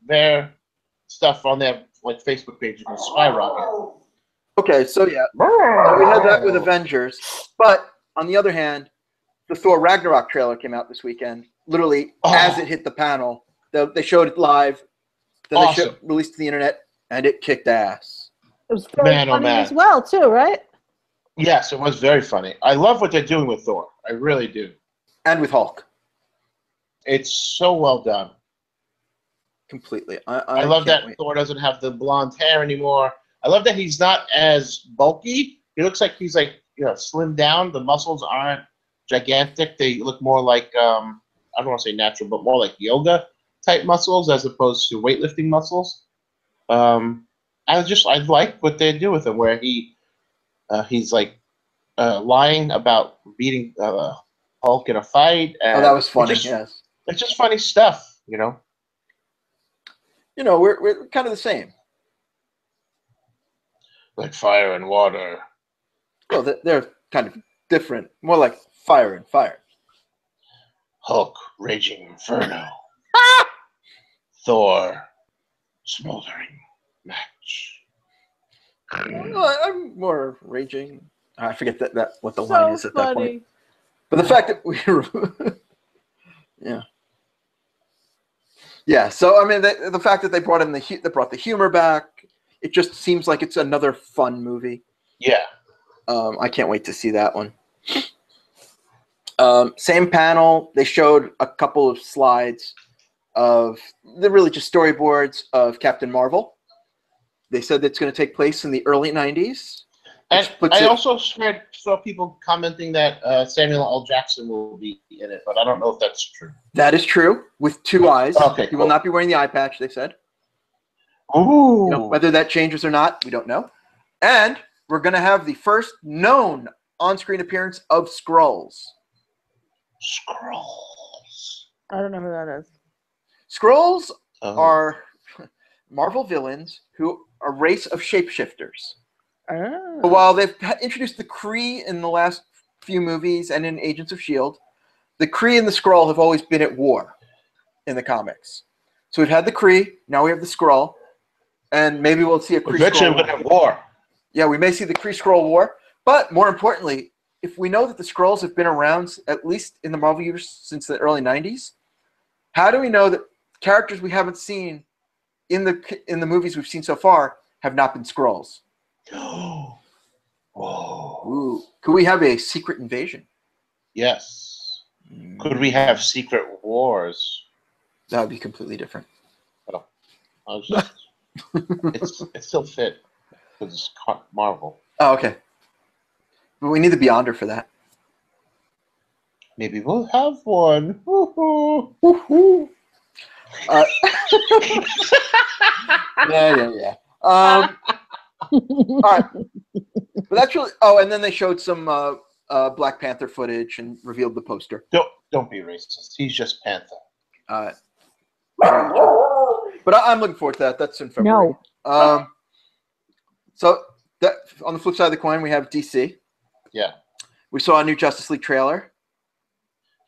C: stuff on their Facebook page is going to skyrocket.
B: Okay, so yeah, so we had that with Avengers, but on the other hand, the Thor Ragnarok trailer came out this weekend. Literally, as it hit the panel, they showed it live. Then they released it to the internet, and it kicked ass.
A: It was very funny as well, too, right?
C: Yes, it was very funny. I love what they're doing with Thor. I really do.
B: And with Hulk.
C: It's so well done.
B: Completely.
C: I love that Thor doesn't have the blonde hair anymore. I love that he's not as bulky. He looks like he's slimmed down. The muscles aren't gigantic. They look more like, I don't want to say natural, but more like yoga type muscles as opposed to weightlifting muscles. I like what they do with him, where he's lying about beating Hulk in a fight. And
B: that was funny. Yes,
C: it's just funny stuff, you know.
B: You know, we're kind of the same.
C: Like fire and water.
B: Well, they're kind of different. More like fire and fire.
C: Hulk, raging inferno. Thor, smoldering match.
B: I'm more raging. I forget what the line is at
A: funny.
B: That point. But the fact that we yeah. So I mean, the fact that they brought the humor back, it just seems like it's another fun movie.
C: Yeah.
B: I can't wait to see that one. Same panel. They showed a couple of slides of they're really just storyboards of Captain Marvel. They said it's going to take place in the early 90s.
C: And I also saw people commenting that Samuel L. Jackson will be in it, but I don't know if that's true.
B: That is true, with 2 eyes.
C: Okay,
B: he will not be wearing the eye patch, they said.
C: Ooh.
B: Whether that changes or not, we don't know. And we're going to have the first known on-screen appearance of Skrulls.
C: Skrulls.
A: I don't know who that is.
B: Skrulls are Marvel villains who are a race of shapeshifters.
A: Oh.
B: While they've introduced the Kree in the last few movies and in Agents of S.H.I.E.L.D., the Kree and the Skrull have always been at war in the comics. So we've had the Kree, now we have the Skrull, and maybe we'll see a Kree
C: Eventually,
B: Skrull
C: we're gonna have war.
B: Yeah, we may see the Kree Skrull war, but more importantly, if we know that the Skrulls have been around at least in the Marvel universe since the early '90s, how do we know that characters we haven't seen in the movies we've seen so far have not been Skrulls?
C: Whoa.
B: Ooh, could we have a secret invasion?
C: Yes. Could we have secret wars?
B: That would be completely different.
C: Oh, I was just, it still fit because it's Marvel.
B: Oh, okay. But we need the Beyonder for that.
C: Maybe we'll have one. Woohoo!
B: Woohoo! Yeah. All right. But that's really. Oh, and then they showed some Black Panther footage and revealed the poster.
C: Don't be racist. He's just Panther.
B: But I'm looking forward to that. That's in February.
A: No.
B: So that on the flip side of the coin, we have DC.
C: Yeah.
B: We saw a new Justice League trailer.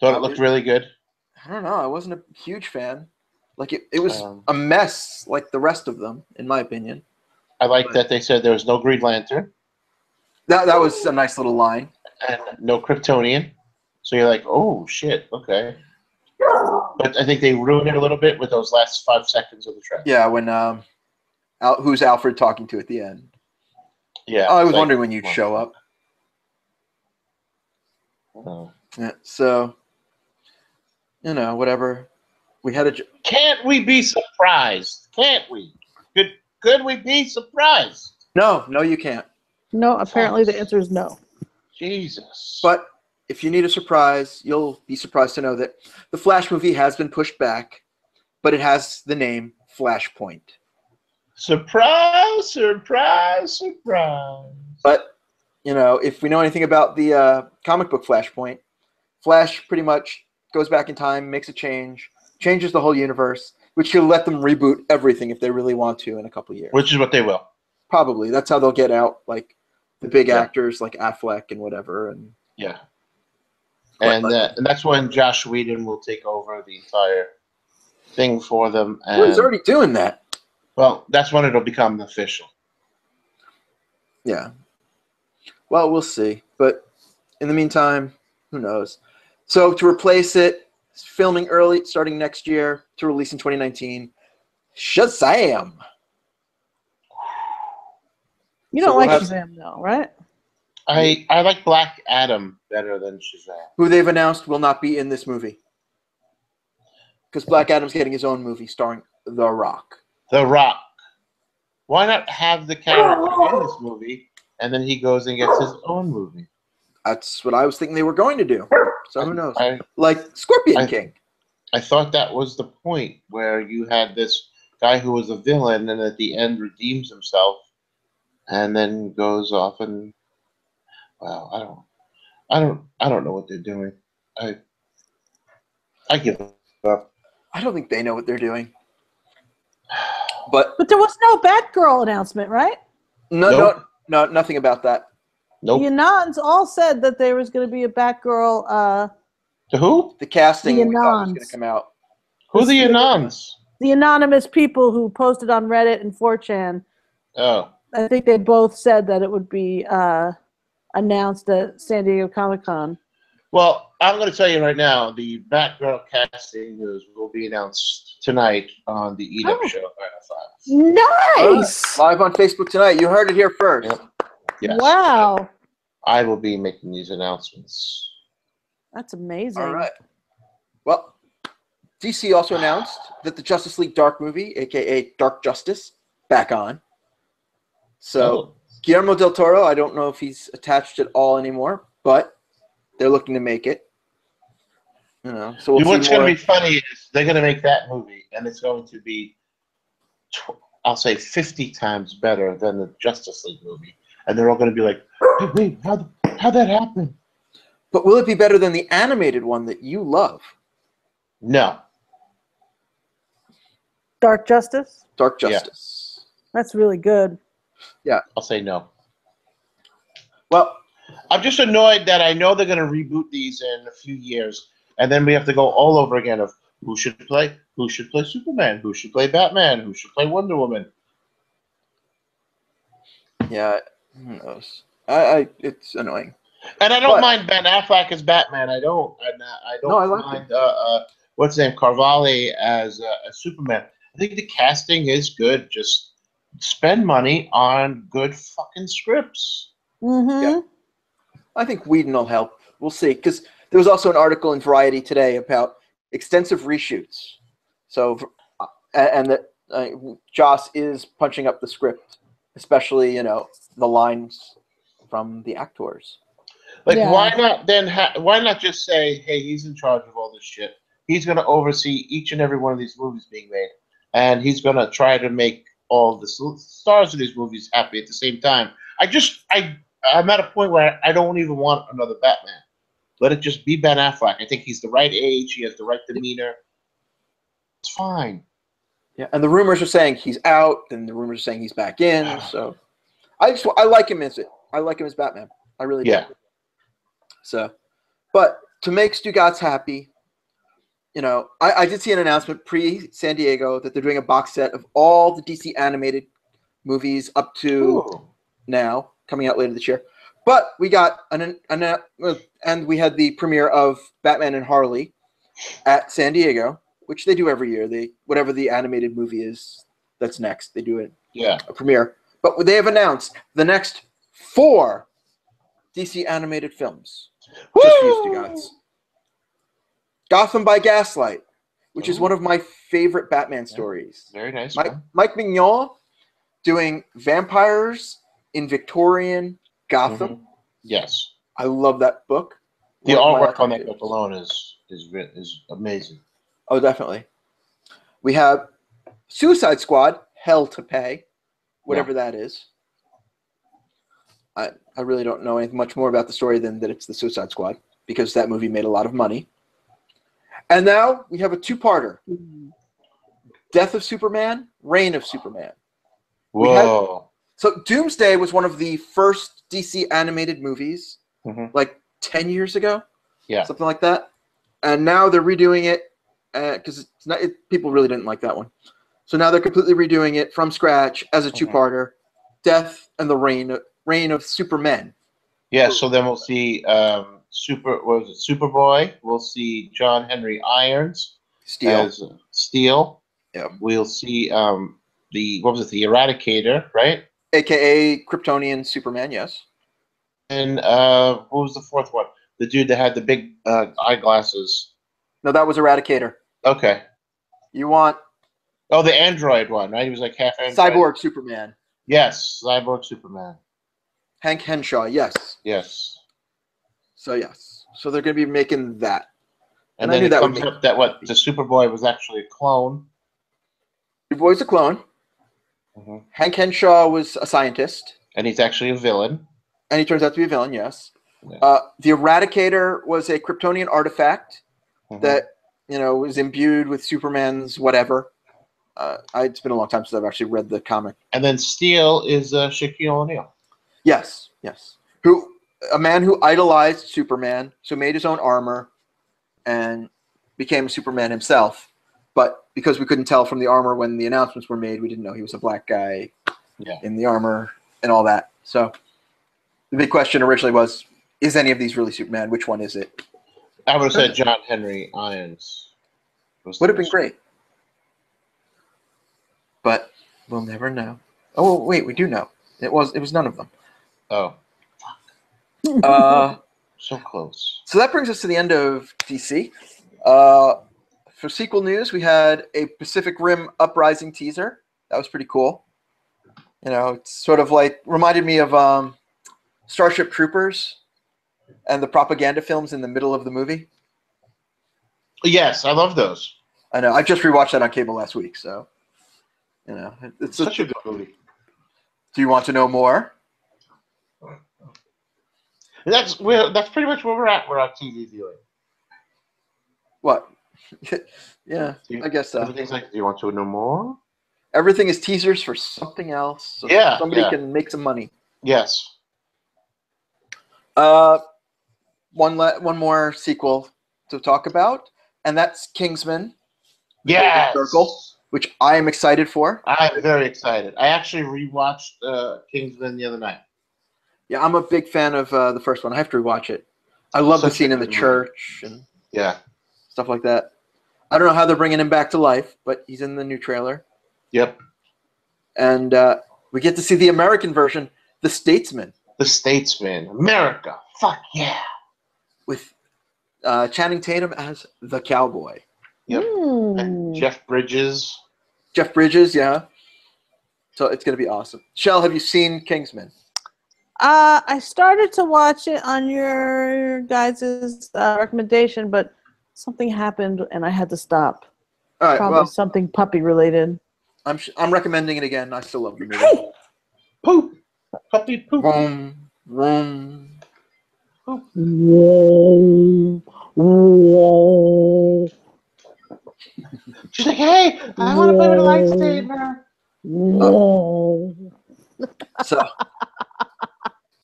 C: Thought it looked really good.
B: I don't know. I wasn't a huge fan. Like it was a mess, like the rest of them, in my opinion.
C: I like that they said there was no Green Lantern.
B: That was a nice little line.
C: And no Kryptonian. So you're like, oh shit, okay. But I think they ruined it a little bit with those last 5 seconds of the trailer.
B: Yeah, when who's Alfred talking to at the end?
C: Yeah.
B: I was wondering when you'd show up.
C: Oh.
B: Yeah, so whatever. We had a.
C: Can't we be surprised? Can't we? Could we be surprised?
B: No, you can't.
A: No, apparently the answer is no.
C: Jesus.
B: But if you need a surprise, you'll be surprised to know that the Flash movie has been pushed back, but it has the name Flashpoint.
C: Surprise, surprise, surprise.
B: But, if we know anything about the comic book Flashpoint, Flash pretty much goes back in time, makes a change, changes the whole universe, which should let them reboot everything if they really want to in a couple years.
C: Which is what they will.
B: Probably. That's how they'll get out, like, the big actors like Affleck and whatever. And
C: yeah. And that's when Josh Whedon will take over the entire thing for them. And,
B: he's already doing that.
C: Well, that's when it'll become official.
B: Yeah. Well, we'll see. But in the meantime, who knows? So to replace it, filming early, starting next year, to release in 2019, Shazam!
A: You don't like Shazam, though, right?
C: I like Black Adam better than Shazam.
B: Who they've announced will not be in this movie. Because Black Adam's getting his own movie starring The Rock.
C: The Rock. Why not have the character in this movie, and then he goes and gets his own movie?
B: That's what I was thinking they were going to do. So who knows? Like Scorpion King.
C: I thought that was the point, where you had this guy who was a villain and at the end redeems himself and then goes off and I don't know what they're doing. I give up.
B: I don't think they know what they're doing. But
A: there was no Batgirl announcement, right?
B: No, nothing about that.
C: Nope.
A: The Anons all said that there was going to be a Batgirl.
C: To who?
B: The casting
A: the
B: we thought was
A: Anons.
B: going to come out.
C: Who are the Anons?
A: The anonymous people who posted on Reddit and 4chan.
C: Oh.
A: I think they both said that it would be announced at San Diego Comic-Con.
C: Well, I'm going to tell you right now, the Batgirl casting news will be announced tonight on the EW show.
A: Nice!
B: Live on Facebook tonight. You heard it here first.
C: Yep. Yes.
A: Wow.
C: I will be making these announcements.
A: That's amazing.
B: All right. Well, DC also announced that the Justice League Dark movie, a.k.a. Dark Justice, back on. So, Guillermo del Toro, I don't know if he's attached at all anymore, but they're looking to make it. So we'll
C: what's
B: see
C: going to be funny is they're going to make that movie, and it's going to be, I'll say, 50 times better than the Justice League movie. And they're all going to be like, hey, wait, how'd that happen?
B: But will it be better than the animated one that you love?
C: No.
A: Dark Justice?
B: Dark Justice.
A: Yeah. That's really good.
B: Yeah.
C: I'll say no.
B: Well,
C: I'm just annoyed that I know they're going to reboot these in a few years, and then we have to go all over again of who should play Superman, who should play Batman, who should play Wonder Woman.
B: Yeah, who knows? It's annoying.
C: And I don't mind Ben Affleck as Batman. I don't. I don't
B: No, I like
C: mind. What's his name? Carvalho as Superman. I think the casting is good. Just spend money on good fucking scripts.
A: Mm-hmm.
B: Yeah. I think Whedon will help. We'll see. Because there was also an article in Variety today about extensive reshoots. So, and that Joss is punching up the script, especially the lines from the actors.
C: Like,
A: Yeah.
C: why not then? Why not just say, "Hey, he's in charge of all this shit. He's going to oversee each and every one of these movies being made, and he's going to try to make all the stars of these movies happy at the same time." I'm at a point where I don't even want another Batman. Let it just be Ben Affleck. I think he's the right age. He has the right demeanor. It's fine.
B: Yeah, and the rumors are saying he's out, and the rumors are saying he's back in. So, I like him as it. I like him as Batman. I really do.
C: Yeah.
B: So, but to make Stugots happy, I did see an announcement pre-San Diego that they're doing a box set of all the DC animated movies up to now, coming out later this year. But we got and we had the premiere of Batman and Harley at San Diego, which they do every year. Whatever the animated movie is that's next, they do a premiere. But they have announced the next 4 DC animated films. Just for you, Stugots. Gotham by Gaslight, which is one of my favorite Batman stories.
C: Very nice.
B: Mike Mignola doing vampires in Victorian Gotham.
C: Mm-hmm. Yes.
B: I love that book.
C: The artwork on that book alone is amazing.
B: Oh, definitely. We have Suicide Squad, Hell to Pay, whatever that is. I really don't know anything much more about the story than that it's the Suicide Squad, because that movie made a lot of money. And now we have a 2-parter. Death of Superman, Reign of Superman.
C: Whoa.
B: So Doomsday was one of the first DC animated movies, like 10 years ago. Yeah. Something like that. And now they're redoing it because people really didn't like that one. So now they're completely redoing it from scratch as a 2-parter. Death and the Reign of Superman.
C: Yeah, so then we'll see Superboy. We'll see John Henry Irons as Steel.
B: Yeah.
C: We'll see the Eradicator, right?
B: AKA Kryptonian Superman, yes.
C: And what was the 4th one? The dude that had the big eyeglasses.
B: No, that was Eradicator.
C: Okay.
B: You want...
C: Oh, the android one, right? He was like half android.
B: Cyborg Superman.
C: Yes, Cyborg Superman.
B: Hank Henshaw, yes.
C: Yes.
B: So, yes. So they're going to be making that.
C: And then it comes up that the Superboy was actually a clone.
B: Superboy's a clone. Hank Henshaw was a scientist.
C: And he's actually a villain.
B: And he turns out to be a villain, yes. Yeah. The Eradicator was a Kryptonian artifact that, was imbued with Superman's whatever. It's been a long time since I've actually read the comic.
C: And then Steel is Shaquille O'Neal.
B: Yes, yes. A man who idolized Superman, so made his own armor and became Superman himself. But because we couldn't tell from the armor when the announcements were made, we didn't know he was a black guy in the armor and all that. So the big question originally was, is any of these really Superman? Which one is it?
C: I would have said John Henry Irons.
B: Would have been great. But we'll never know. Oh, wait, we do know. It was none of them.
C: Oh. So close.
B: So that brings us to the end of DC. For sequel news, we had a Pacific Rim Uprising teaser. That was pretty cool. It's sort of like reminded me of Starship Troopers and the propaganda films in the middle of the movie.
C: Yes, I love those.
B: I know. I just rewatched that on cable last week, so it's
C: such a good movie.
B: Do you want to know more?
C: That's pretty much where we're at. We're at TV viewing.
B: What? Yeah, I guess so.
C: Everything's like, do you want to know more?
B: Everything is teasers for something else, so somebody can make some money.
C: Yes.
B: One more sequel to talk about, and that's Kingsman:
C: Yes.
B: Golden Circle, which I am excited for.
C: I'm very excited. I actually rewatched Kingsman the other night.
B: Yeah, I'm a big fan of the first one. I have to rewatch it. I love the
C: Such a
B: scene in the
C: good movie.
B: church and
C: Yeah.
B: stuff like that. I don't know how they're bringing him back to life, but he's in the new trailer.
C: Yep.
B: And we get to see the American version, The Statesman,
C: The Statesman. America. Fuck yeah.
B: with Channing Tatum as the cowboy.
C: Yep.
A: Hmm.
C: And Jeff Bridges.
B: Jeff Bridges, yeah. So it's going to be awesome. Shelle, have you seen Kingsman?
A: I started to watch it on your guys' recommendation, but something happened and I had to stop.
B: All right,
A: Probably
B: well,
A: something puppy related.
B: I'm recommending it again. I still love the movie.
A: Hey!
C: Poop. Puppy poop.
B: Vroom, vroom.
A: Whoa, whoa,
C: She's like, hey, I want to play with a lightsaber.
A: whoa.
B: So,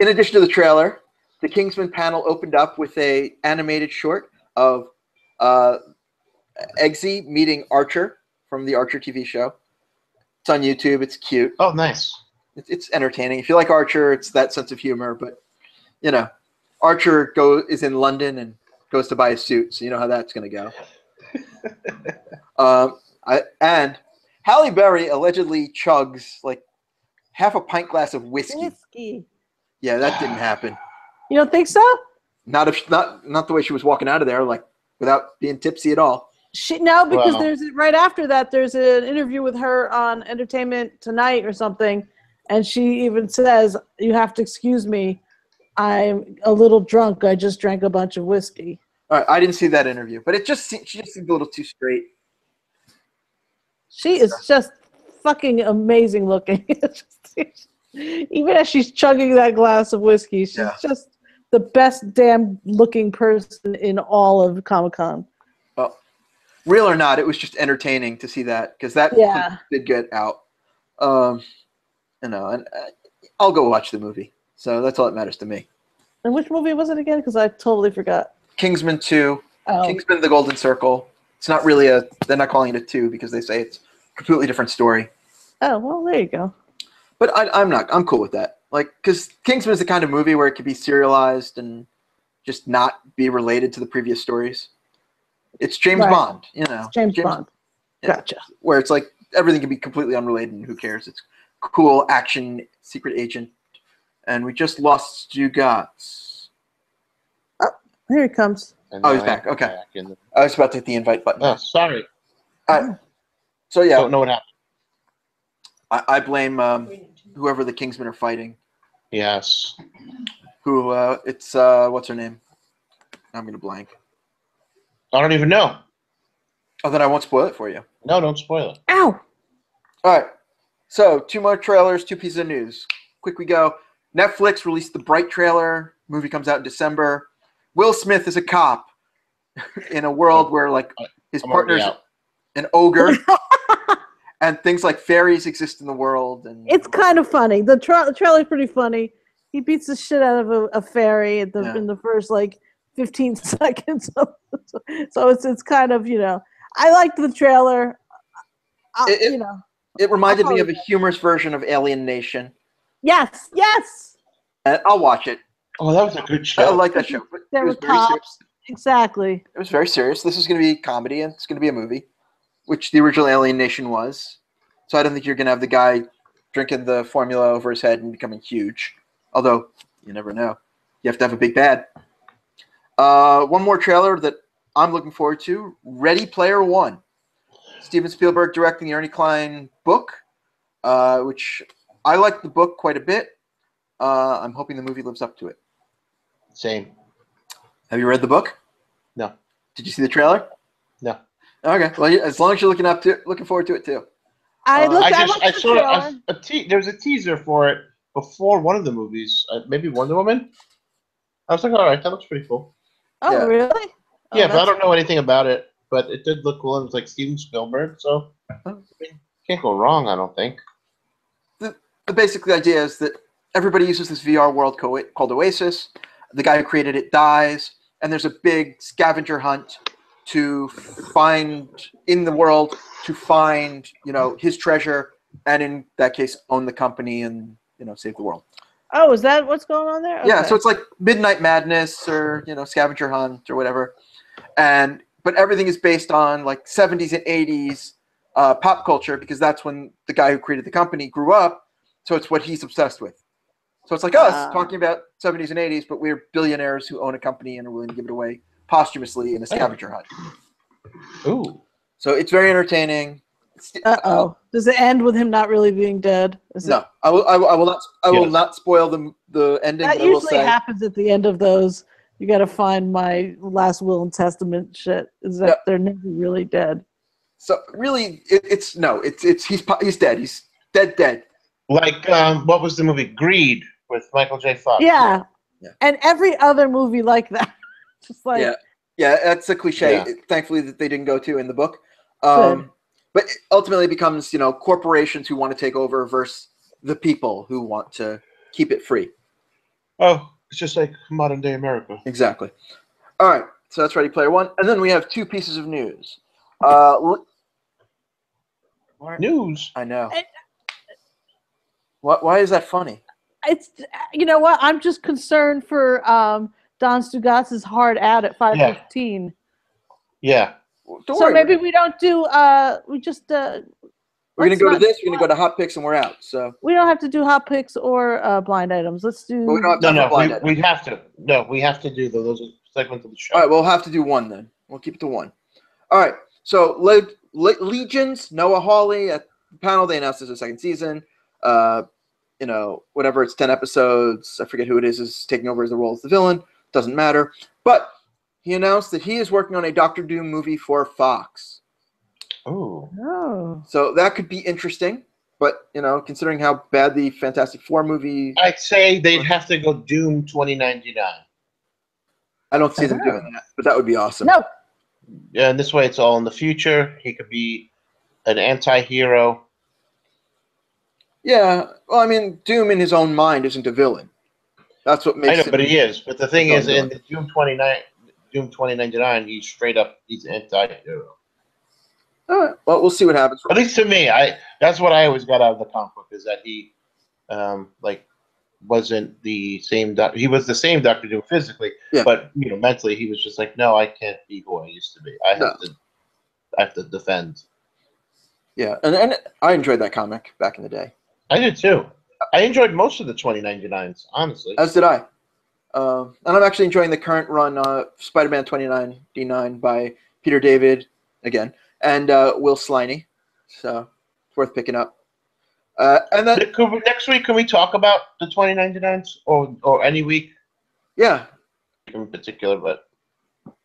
B: in addition to the trailer, the Kingsman panel opened up with a animated short of Eggsy meeting Archer from the Archer TV show. It's on YouTube. It's cute.
C: Oh, nice.
B: It's entertaining. If you like Archer, it's that sense of humor. But you know, Archer is in London and goes to buy a suit, so you know how that's going to go. And Halle Berry allegedly chugs like half a pint glass of whiskey. Yeah, that didn't happen.
A: You don't think so?
B: Not the way she was walking out of there, like without being tipsy at all.
A: No, because
C: Wow.
A: there's right after that. There's an interview with her on Entertainment Tonight or something, and she even says, "You have to excuse me. I'm a little drunk. I just drank a bunch of whiskey."
B: All right, I didn't see that interview, but she just seemed a little too straight.
A: She is just fucking amazing looking. Even as she's chugging that glass of whiskey, she's just the best damn looking person in all of Comic-Con.
B: Well, real or not, it was just entertaining to see that because that clip did get out. And I'll go watch the movie. So that's all that matters to me.
A: And which movie was it again? Because I totally forgot.
B: Kingsman 2.
A: Oh.
B: Kingsman: The Golden Circle. It's not really they're not calling it a 2 because they say it's a completely different story.
A: Oh, well, there you go.
B: But I'm cool with that. Like, because Kingsman is the kind of movie where it could be serialized and just not be related to the previous stories. It's James Bond, you know.
A: It's James Bond.
B: Yeah,
A: Gotcha.
B: where it's like everything can be completely unrelated and who cares? It's cool action, secret agent. And we just lost Stugots.
A: Oh, here he comes.
B: Oh, he's back. Okay. I was about to hit the invite button.
C: Oh, sorry.
B: So, yeah.
C: Don't know what happened.
B: I blame whoever the Kingsmen are fighting.
C: Yes.
B: Who, it's, what's her name? I'm going to blank.
C: I don't even know.
B: Oh, then I won't spoil it for you.
C: No, don't spoil it.
A: Ow!
B: All right. So, 2 more trailers, 2 pieces of news. Quick we go. Netflix released the Bright trailer. Movie comes out in December. Will Smith is a cop in a world where, like, his partner's an ogre. And things like fairies exist in the world. And
A: It's kind of funny. The trailer's pretty funny. He beats the shit out of a fairy in the first, like, 15 seconds. So it's kind of, you know. I liked the trailer.
B: It reminded me of a humorous version of Alien Nation.
A: Yes.
B: And I'll watch it.
C: Oh, that was a good show.
B: I like that show. But
A: There
B: it
A: were
B: was very serious.
A: cops. Exactly.
B: It was very serious. This is going to be comedy, and it's going to be a movie, which the original Alien Nation was. So I don't think you're going to have the guy drinking the formula over his head and becoming huge. Although, you never know. You have to have a big bad. One more trailer that I'm looking forward to, Ready Player One. Steven Spielberg directing the Ernie Klein book, which I like the book quite a bit. I'm hoping the movie lives up to it.
C: Same.
B: Have you read the book?
C: No.
B: Did you see the trailer?
C: No.
B: Okay. Well, as long as you're looking forward to it too.
A: I
C: saw there was a teaser for it before one of the movies, maybe Wonder Woman. I was like, all right, that looks pretty cool.
A: Oh,
B: Yeah.
A: really?
C: Yeah, but I don't know anything about it. But it did look cool. It was like Steven Spielberg, so can't go wrong, I don't think.
B: The basic idea is that everybody uses this VR world called Oasis. The guy who created it dies, and there's a big scavenger hunt to find in the world to find his treasure, and in that case own the company and save the world.
A: Oh, is that what's going on there?
B: Yeah,
A: Okay.
B: so it's like Midnight Madness or scavenger hunt or whatever, but everything is based on like 70s and 80s pop culture, because that's when the guy who created the company grew up. So it's what he's obsessed with. So it's like us talking about 70s and 80s, but we're billionaires who own a company and are willing to give it away posthumously in a scavenger hunt.
C: Ooh.
B: So it's very entertaining.
A: Does it end with him not really being dead?
B: No, I will not spoil the ending.
A: That
B: but I will
A: usually
B: say,
A: happens at the end of those. You got to find my last will and testament shit. Is that they're never really dead?
B: So really, he's dead. He's dead.
C: Like what was the movie Greed with Michael J. Fox?
A: Yeah. And every other movie like that. Just like
B: that's a cliche.
C: Yeah.
B: Thankfully, that they didn't go to in the book. But it ultimately becomes corporations who want to take over versus the people who want to keep it free.
C: Oh, it's just like modern day America.
B: Exactly. All right, so that's Ready Player One, and then we have two pieces of news.
C: News.
B: I know. Why is that funny?
A: It's what, I'm just concerned for Don Stugots' hard out at 5:15.
C: Yeah.
A: So maybe we don't do. We just.
B: We're gonna go to this. We're gonna go to hot picks, and we're out. So
A: we don't have to do hot picks or blind items. Let's do.
B: But we don't have
C: No. We have to. No, we have to do those segments of the show.
B: All right, we'll have to do one then. We'll keep it to one. All right. So Legions, Noah Hawley at the panel. They announced there's a second season. Whatever, it's 10 episodes. I forget who it is taking over as the role as the villain. Doesn't matter. But he announced that he is working on a Doctor Doom movie for Fox.
C: Oh.
B: So that could be interesting. But, considering how bad the Fantastic Four movie...
C: I'd say they'd have to go Doom 2099.
B: I don't see them doing that, but that would be awesome.
A: No.
C: Yeah, and this way it's all in the future. He could be an anti-hero.
B: Yeah. Well, I mean, Doom in his own mind isn't a villain. That's what makes
C: I know, but he is. But the thing is, in
B: villain.
C: the Doom 2099, he's anti-hero.
B: All right. Well, we'll see what happens.
C: At least to me, that's what I always got out of the comic book, is that he, wasn't the same doctor. He was the same Doctor Doom physically, but mentally he was just like, no, I can't be who I used to be. I have to defend. Yeah,
B: and I enjoyed that comic back in the day.
C: I did too. I enjoyed most of the 2099s, honestly.
B: As did I. And I'm actually enjoying the current run, Spider-Man 2099 by Peter David again, and Will Sliney. So it's worth picking up. And then
C: next week, can we talk about the 2099s or any week?
B: Yeah.
C: In particular, but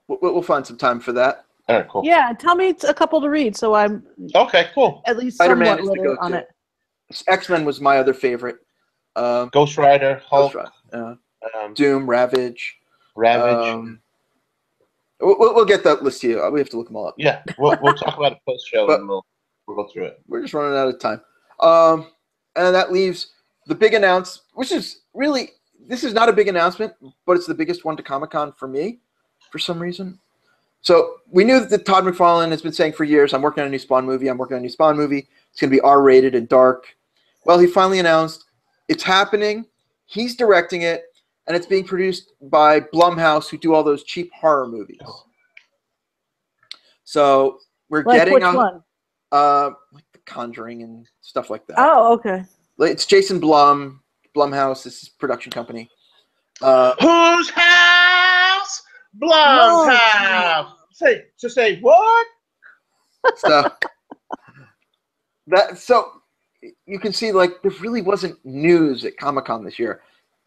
B: we'll find some time for that.
C: All right, cool.
A: Yeah, tell me a couple to read, so I'm
C: okay, cool.
A: At least
B: Spider-Man
A: somewhat literate on it.
B: X-Men was my other favorite.
C: Ghost Rider, Hulk,
B: Doom, Ravage. We'll get that list here. We have to look them all up.
C: Yeah, we'll talk about it post-show, and we'll go through it.
B: We're just running out of time. And that leaves the big announcement, which is really, this is not a big announcement, but it's the biggest one to Comic-Con for me, for some reason. So we knew that Todd McFarlane has been saying for years, I'm working on a new Spawn movie. It's going to be R-rated and dark. Well, he finally announced it's happening. He's directing it, and it's being produced by Blumhouse, who do all those cheap horror movies. So we're getting
A: which one?
B: Like The Conjuring and stuff like that.
A: Oh, okay.
B: It's Jason Blum, Blumhouse, this is production company.
C: Whose house? Blumhouse. Say what?
B: So you can see, like, there really wasn't news at Comic-Con this year.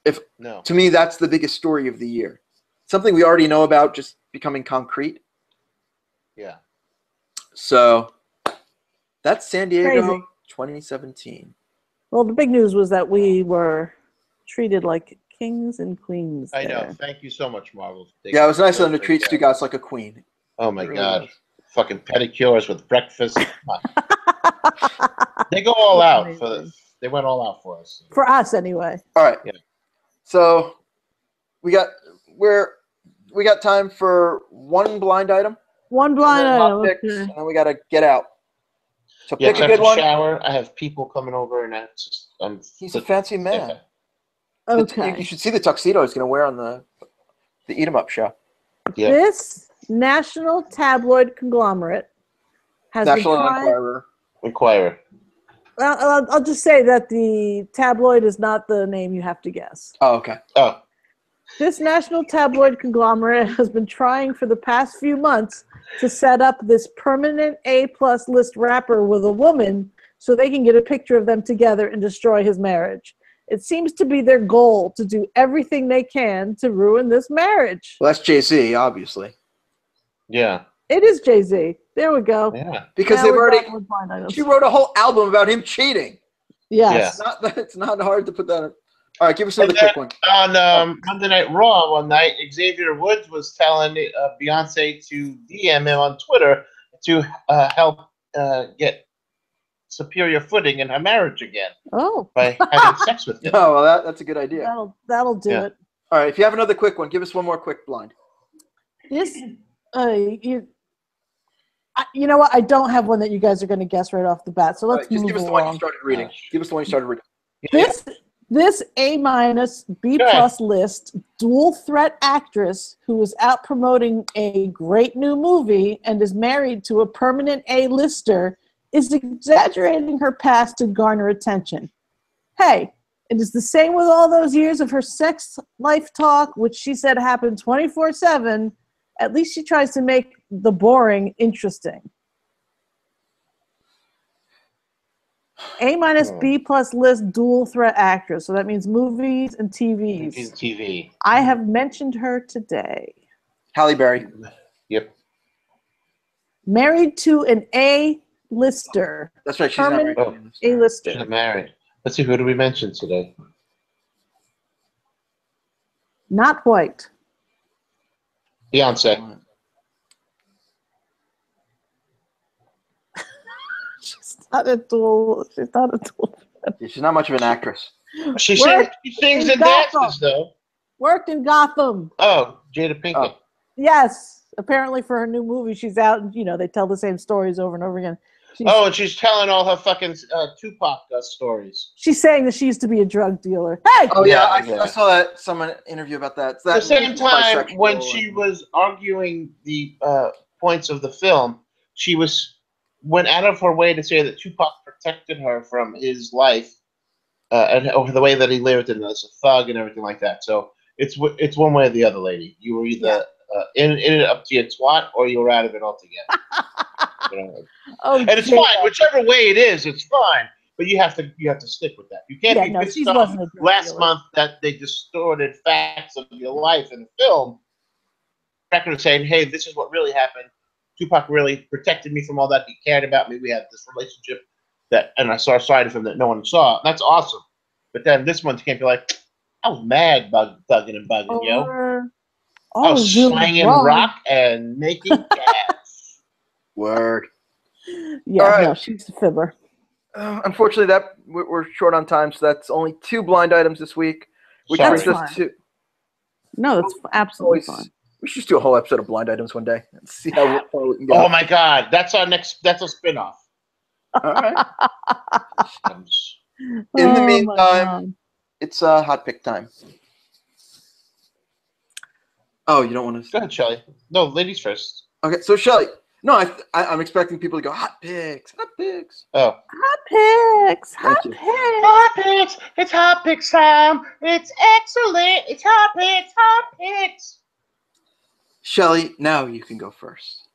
B: To me, that's the biggest story of the year. Something we already know about just becoming concrete.
C: Yeah.
B: So that's San Diego.
A: Crazy.
B: 2017.
A: Well, the big news was that we were treated like kings and queens.
C: I know. Thank you so much, Marvel.
B: Yeah, it was nice of them to treat Stugots like a queen.
C: Oh my God. Fucking pedicures with breakfast. They go all out they went all out for us.
A: For us, anyway.
B: All right.
C: Yeah.
B: So we're we got time for one blind item.
A: One blind
B: and then hot
A: item.
B: picks,
A: Okay.
B: and then we gotta get out. So
C: Yeah,
B: pick a
C: I have
B: good
C: to
B: one.
C: shower. I have people coming over, and
B: He's a fancy man.
A: Okay.
B: You should see the tuxedo he's gonna wear on the Eat 'Em Up show.
C: Yeah.
A: This national tabloid conglomerate has
B: National
A: been trying.
C: Inquirer.
A: Well, I'll just say that the tabloid is not the name you have to guess.
B: Oh, okay.
C: Oh,
A: This national tabloid conglomerate has been trying for the past few months to set up this permanent A-plus list rapper with a woman so they can get a picture of them together and destroy his marriage. It seems to be their goal to do everything they can to ruin this marriage.
B: Well, that's Jay-Z, obviously.
C: yeah.
A: It is Jay-Z. There we go.
C: Yeah.
B: Because
A: Now
B: they've
A: we're
B: already.
A: done with blind items.
B: She wrote a whole album about him cheating.
A: Yes.
B: It's not hard to put that in. All right, give us another quick one.
C: On Monday Night Raw one night, Xavier Woods was telling Beyonce to DM him on Twitter to help get superior footing in her marriage again
A: Oh,
C: by having sex with him.
B: Oh, well, that's a good idea.
A: that'll do
C: Yeah.
A: it.
B: All right, if you have another quick one, give us one more quick blind.
A: This, you know what? I don't have one that you guys are going to guess right off the bat. So
B: All
A: let's
B: right, just
A: move
B: give us the
A: along.
B: one you started reading. Give us the one you started reading.
A: This A-minus, B-plus list dual threat actress who is out promoting a great new movie and is married to a permanent A-lister is exaggerating her past to garner attention. Hey, it is the same with all those years of her sex life talk, which she said happened 24/7. At least she tries to make the boring interesting. A-minus, B-plus list dual threat actress. So that means movies and TVs.
C: TV.
A: I have mentioned her today.
B: Halle Berry.
C: Yep.
A: Married to an A-lister.
B: That's right. She's not
A: Permanent
B: married.
C: She's
A: A-lister.
C: not married. Let's see, who do we mention today?
A: Not white.
C: Beyonce.
A: She's not a dual. She's not a dual.
B: She's not much of an actress.
C: She
A: Worked
C: sings
A: in
C: and
A: Gotham.
C: dances, though.
A: Worked in Gotham.
C: Oh, Jada Pinkett.
B: Oh.
A: Yes. Apparently for her new movie, she's out. And, they tell the same stories over and over again.
C: And she's telling all her fucking Tupac stories.
A: She's saying that she used to be a drug dealer. Hey!
B: Oh, yeah.
C: Yeah.
B: I saw that someone interview about that.
C: At the same time, when she was arguing the points of the film, she went out of her way to say that Tupac protected her from his life and over the way that he lived and as a thug and everything like that. So it's one way or the other, lady. You were either in it up to your twat or you were out of it altogether.
A: Oh,
C: and it's fine. Whichever way it is, it's fine. But you have to stick with that. You can't be pissed off last month that they distorted facts of your life in a film. Record saying, hey, this is what really happened. Tupac really protected me from all that. He cared about me. We had this relationship and I saw a side of him that no one saw. That's awesome. But then this month you can't be like, I was mad thugging and bugging, yo. I was slanging rock and making gas.
B: Word.
A: Yeah,
B: right.
A: No, she's a fibber.
B: Unfortunately, we're short on time, so that's only 2 blind items this week, which
C: Sorry.
B: brings us to.
A: No, that's absolutely fine.
B: We should just do a whole episode of blind items one day and see how far we can go.
C: Oh my God, that's our next. That's a spinoff.
B: All right. In the meantime, it's hot pick time. Oh, you don't want to?
C: Go ahead, Shelley. No, ladies first.
B: Okay, so Shelley. No, I'm expecting people to go hot picks, hot picks.
C: Oh.
A: Hot picks, hot
B: Thank
A: picks.
C: Hot picks. It's hot picks time. It's excellent. It's hot picks. Hot picks.
B: Shelley, now you can go first.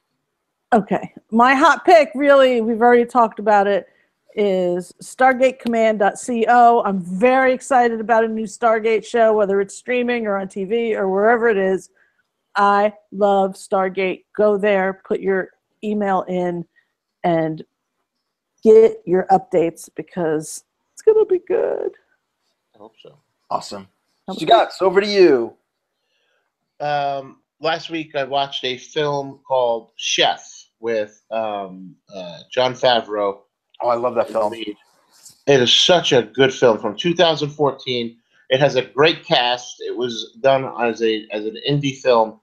A: Okay, my hot pick, really, we've already talked about it, is StargateCommand.co. I'm very excited about a new Stargate show, whether it's streaming or on TV or wherever it is. I love Stargate. Go there, put your email in, and get your updates because it's going to be good.
C: I hope so.
B: Awesome. Stugots, over to you.
C: Last week I watched a film called Chef with John Favreau.
B: Oh, I love that film.
C: It is such a good film from 2014. It has a great cast. It was done as an indie film,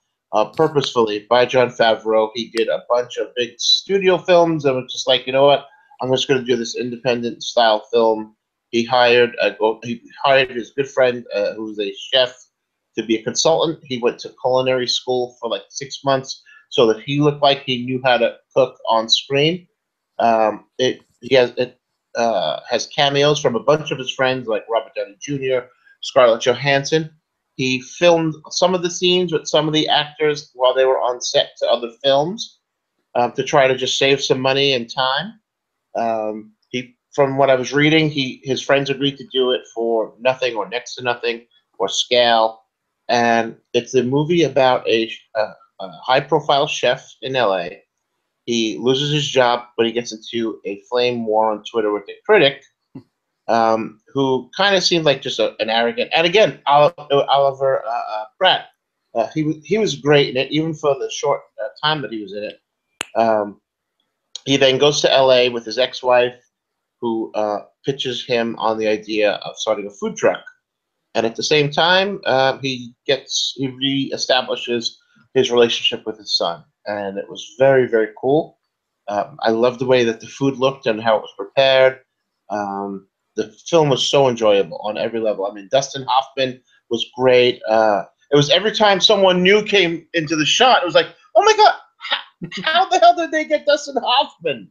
C: purposefully by Jon Favreau. He did a bunch of big studio films and was just like, you know what? I'm just going to do this independent style film. He hired his good friend who's a chef to be a consultant. He went to culinary school for like 6 months so that he looked like he knew how to cook on screen. It has cameos from a bunch of his friends like Robert Downey Jr., Scarlett Johansson. He filmed some of the scenes with some of the actors while they were on set to other films to try to just save some money and time. From what I was reading, his friends agreed to do it for nothing or next to nothing or scale. And it's a movie about a high-profile chef in LA. He loses his job, but he gets into a flame war on Twitter with a critic who kind of seemed like just an arrogant. And again, Oliver Pratt. He was great in it, even for the short time that he was in it. He then goes to LA with his ex-wife, who pitches him on the idea of starting a food truck. And at the same time, he reestablishes his relationship with his son. And it was very, very cool. I loved the way that the food looked and how it was prepared. The film was so enjoyable on every level. I mean, Dustin Hoffman was great. It was every time someone new came into the shot, it was like, oh my God, how the hell did they get Dustin Hoffman?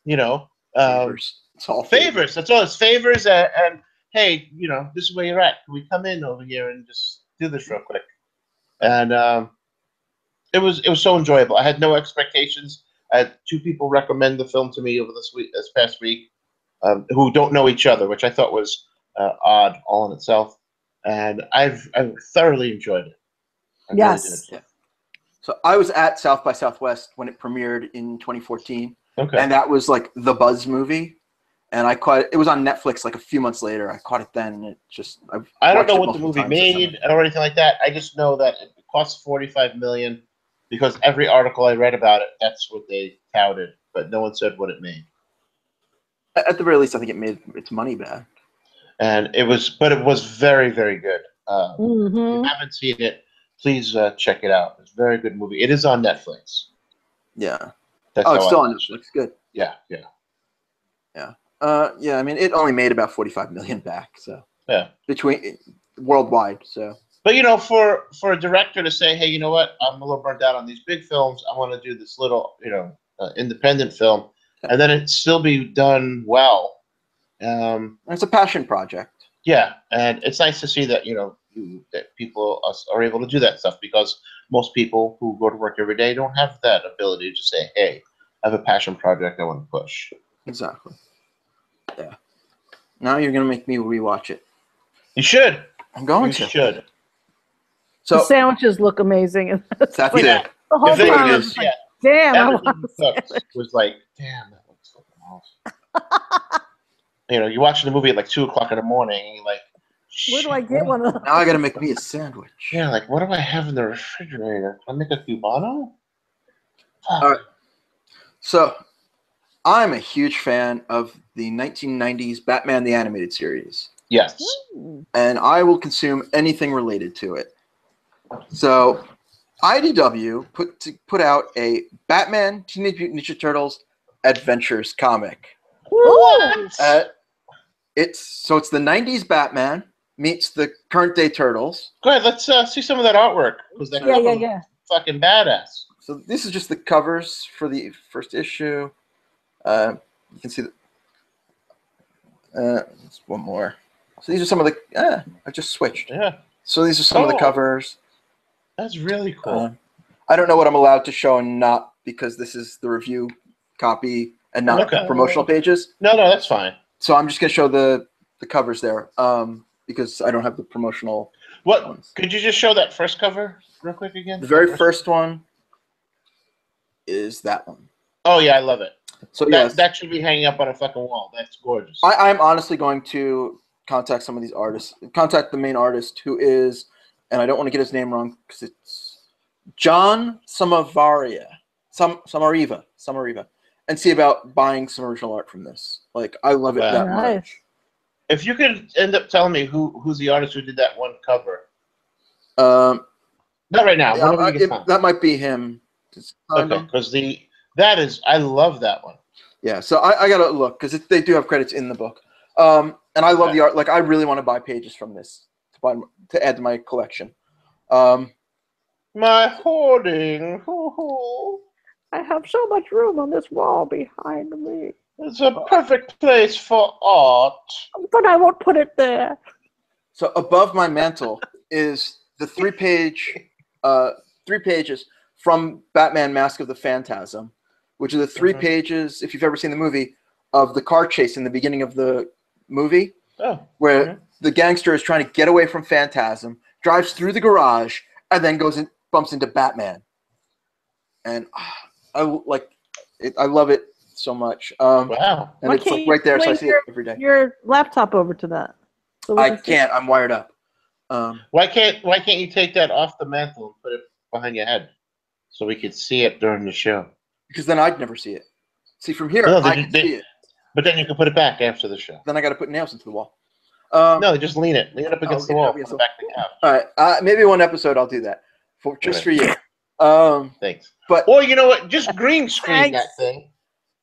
C: You know,
B: Favors. It's all
C: favors. That's all. It's favors. And hey, you know, this is where you're at. Can we come in over here and just do this real quick? And it was so enjoyable. I had no expectations. I had 2 people recommend the film to me over this past week, who don't know each other, which I thought was odd all in itself. And I've thoroughly enjoyed it.
A: Yes.
B: Yeah. So I was at South by Southwest when it premiered in 2014.
C: Okay.
B: And that was like the buzz movie. And I caught it. It was on Netflix like a few months later. I caught it then. And it just
C: I don't know what the movie made or anything like that. I just know that it cost $45 million because every article I read about it, that's what they touted, but no one said what it made.
B: At the very least, I think it made its money back.
C: And it was very, very good. If
A: Mm-hmm.
C: you haven't seen it, please check it out. It's a very good movie. It is on Netflix.
B: Yeah.
C: That's
B: it's
C: how
B: still
C: I
B: on
C: watched it.
B: Netflix. Good.
C: Yeah.
B: Yeah, I mean, it only made about $45 million back, so
C: Yeah.
B: between worldwide. So,
C: but you know, for a director to say, hey, you know what, I'm a little burnt out on these big films. I want to do this little, independent film, and then it still be done well.
B: It's a passion project.
C: Yeah, and it's nice to see that that people are able to do that stuff because most people who go to work every day don't have that ability to say, hey, I have a passion project I want to push.
B: Exactly. Yeah. Now you're gonna make me rewatch it.
C: You should.
B: I'm going
C: You
B: to.
C: should.
A: The
B: So
A: sandwiches look amazing.
B: that's
A: like,
B: it.
A: the whole
C: The thing
A: time I
C: is,
A: was like, damn, I want
C: everything
A: a
C: cooked
A: sandwich.
C: was like, damn, that looks fucking awesome. You're watching the movie at like 2:00 in the morning, and you're like,
A: Where do I get one of those?
B: Now I gotta make me a sandwich.
C: yeah, like what do I have in the refrigerator? Can I make a cubano? Fuck.
B: All right. So I'm a huge fan of the 1990s Batman the Animated Series.
C: Yes.
B: And I will consume anything related to it. So IDW put out a Batman Teenage Mutant Ninja Turtles Adventures comic.
C: What?
B: It's the 90s Batman meets the current day Turtles.
C: Go ahead, let's see some of that artwork.
A: Yeah.
C: Fucking badass.
B: So this is just the covers for the first issue. You can see there's one more. So these are some of the. I just switched.
C: Yeah.
B: So these are some of the covers.
C: That's really cool.
B: I don't know what I'm allowed to show and not because this is the review copy and not promotional pages.
C: No, that's fine.
B: So I'm just gonna show the covers there because I don't have the promotional.
C: What?
B: Ones.
C: Could you just show that first cover real quick again?
B: The very first one is that one.
C: Oh yeah, I love it.
B: So
C: that should be hanging up on a fucking wall. That's gorgeous.
B: I'm honestly going to contact some of these artists. Contact the main artist who is, and I don't want to get his name wrong because it's John Samariva, and see about buying some original art from this. Like I love it that much.
C: If you could end up telling me who's the artist who did that one cover. Not right now. Whenever you get time.
B: That might be him.
C: Okay, because I love that one.
B: Yeah, so I gotta look because they do have credits in the book. And I love the art. Like, I really want to buy pages from this to add to my collection.
C: My hoarding.
A: I have so much room on this wall behind me.
C: It's a perfect place for art.
A: But I won't put it there.
B: So above my mantle is the 3 pages from Batman: Mask of the Phantasm, which are the 3 pages, if you've ever seen the movie, of the car chase in the beginning of the movie, where the gangster is trying to get away from Phantasm, drives through the garage, and then goes and bumps into Batman. And I love it so much.
C: Wow.
B: And it's like right there, so I see it every day.
A: Your laptop over to that. So
B: I can't. I'm wired up.
C: Why can't you take that off the mantle and put it behind your head so we could see it during the show?
B: Because then I'd never see it. See, from here, I can see it.
C: But then you can put it back after the show.
B: Then I got to put nails into the wall.
C: No, just lean it up against the wall. Put it back to the couch.
B: All right, maybe one episode I'll do that for you.
C: Thanks.
B: But
C: you know what? Just green screen that thing,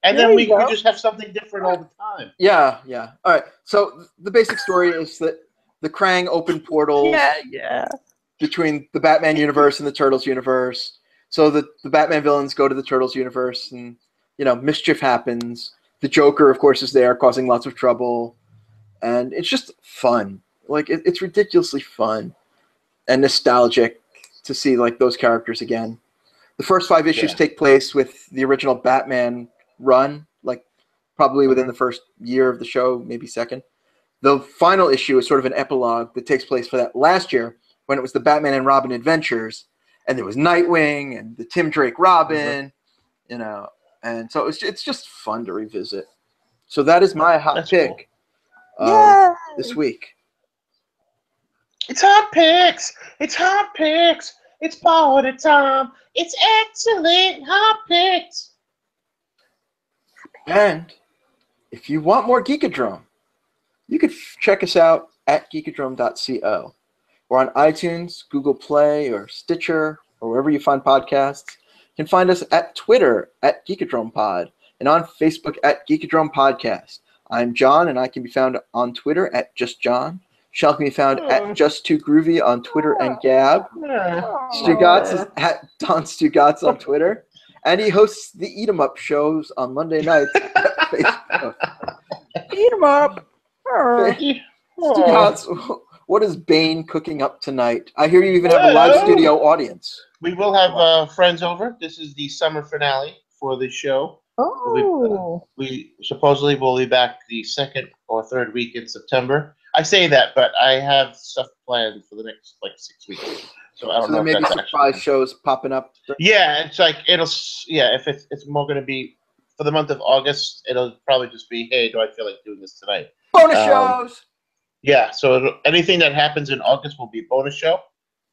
C: and then we just have something different all the time.
B: Yeah. All right. So the basic story is that the Krang open portals between the Batman universe and the Turtles universe. So the Batman villains go to the Turtles universe, and mischief happens. The Joker, of course, is there causing lots of trouble, and it's just fun. Like it's ridiculously fun and nostalgic to see like those characters again. The first 5 issues take place with the original Batman run, like probably within the first year of the show, maybe second. The final issue is sort of an epilogue that takes place for that last year when it was the Batman and Robin adventures, and there was Nightwing and the Tim Drake Robin, and so it's just fun to revisit. So that is my hot pick this week.
C: It's hot picks. It's hot picks. It's party time. It's excellent hot picks.
B: And if you want more Geekodrome, you could check us out at geekodrome.co. We're on iTunes, Google Play, or Stitcher, or wherever you find podcasts. You can find us at Twitter at GeekodromePod and on Facebook at Geekodrome Podcast. I'm John, and I can be found on Twitter at JustJohn. Shelle can be found at Just2Groovy on Twitter and Gab. Stugots is at Don Stugots on Twitter. And he hosts the Eat 'em Up shows on Monday nights at Facebook.
A: Eat 'em up.
B: Stugots, what is Bane cooking up tonight? I hear you even have a live studio audience.
C: We will have friends over. This is the summer finale for the show.
A: Oh.
C: We supposedly will be back the 2nd or 3rd week in September. I say that, but I have stuff planned for the next 6 weeks. So I don't know.
B: There may be surprise shows popping up.
C: Yeah, it's like if it's more going to be for the month of August, it'll probably just be, hey, do I feel like doing this tonight?
B: Bonus shows.
C: Yeah, so anything that happens in August will be a bonus show.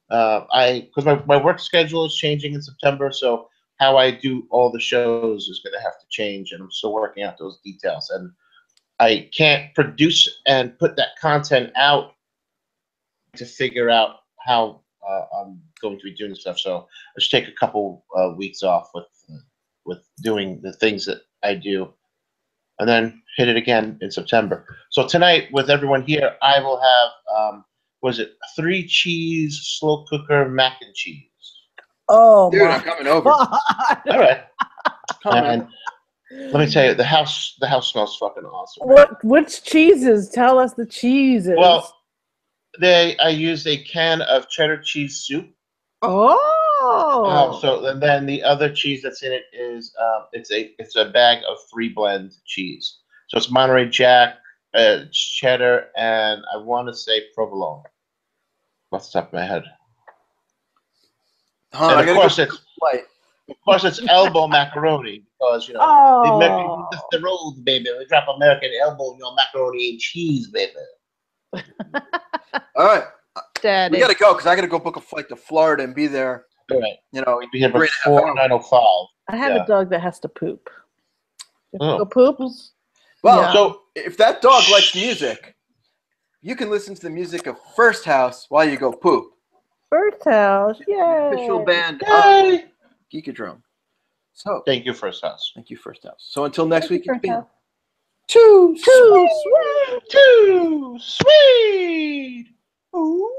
C: Because my work schedule is changing in September, so how I do all the shows is going to have to change, and I'm still working out those details. And I can't produce and put that content out to figure out how I'm going to be doing stuff. So I just take a couple weeks off with doing the things that I do, and then hit it again in September. So tonight, with everyone here, I will have 3 cheese slow cooker mac and cheese.
A: Oh,
B: dude, I'm coming over.
C: All right. And let me tell you, the house smells fucking awesome.
A: Which cheeses? Tell us the cheeses.
C: Well, I used a can of cheddar cheese soup.
A: Oh.
C: So and then the other cheese that's in it is it's a bag of 3 blend cheese. So it's Monterey Jack, cheddar, and I want to say provolone. Off the top of my head. And of course it's elbow macaroni because they make the rolls, baby. We drop American elbow, macaroni and cheese, baby.
B: All right,
A: Daddy.
B: We gotta go because I gotta go book a flight to Florida and be there.
C: All right,
B: be
C: here before 9:05.
A: I have a dog that has to poop.
C: Oh.
A: Go poops.
B: Well, so if that dog likes music, you can listen to the music of First House while you go poop.
A: First house. Yay.
B: Official band of
C: Yay!
B: Geekodrome. So
C: Thank you, First House.
B: thank you, First House. So until next week, it's
A: First
B: been
A: house.
B: too
A: Too sweet.
C: Too sweet. Ooh.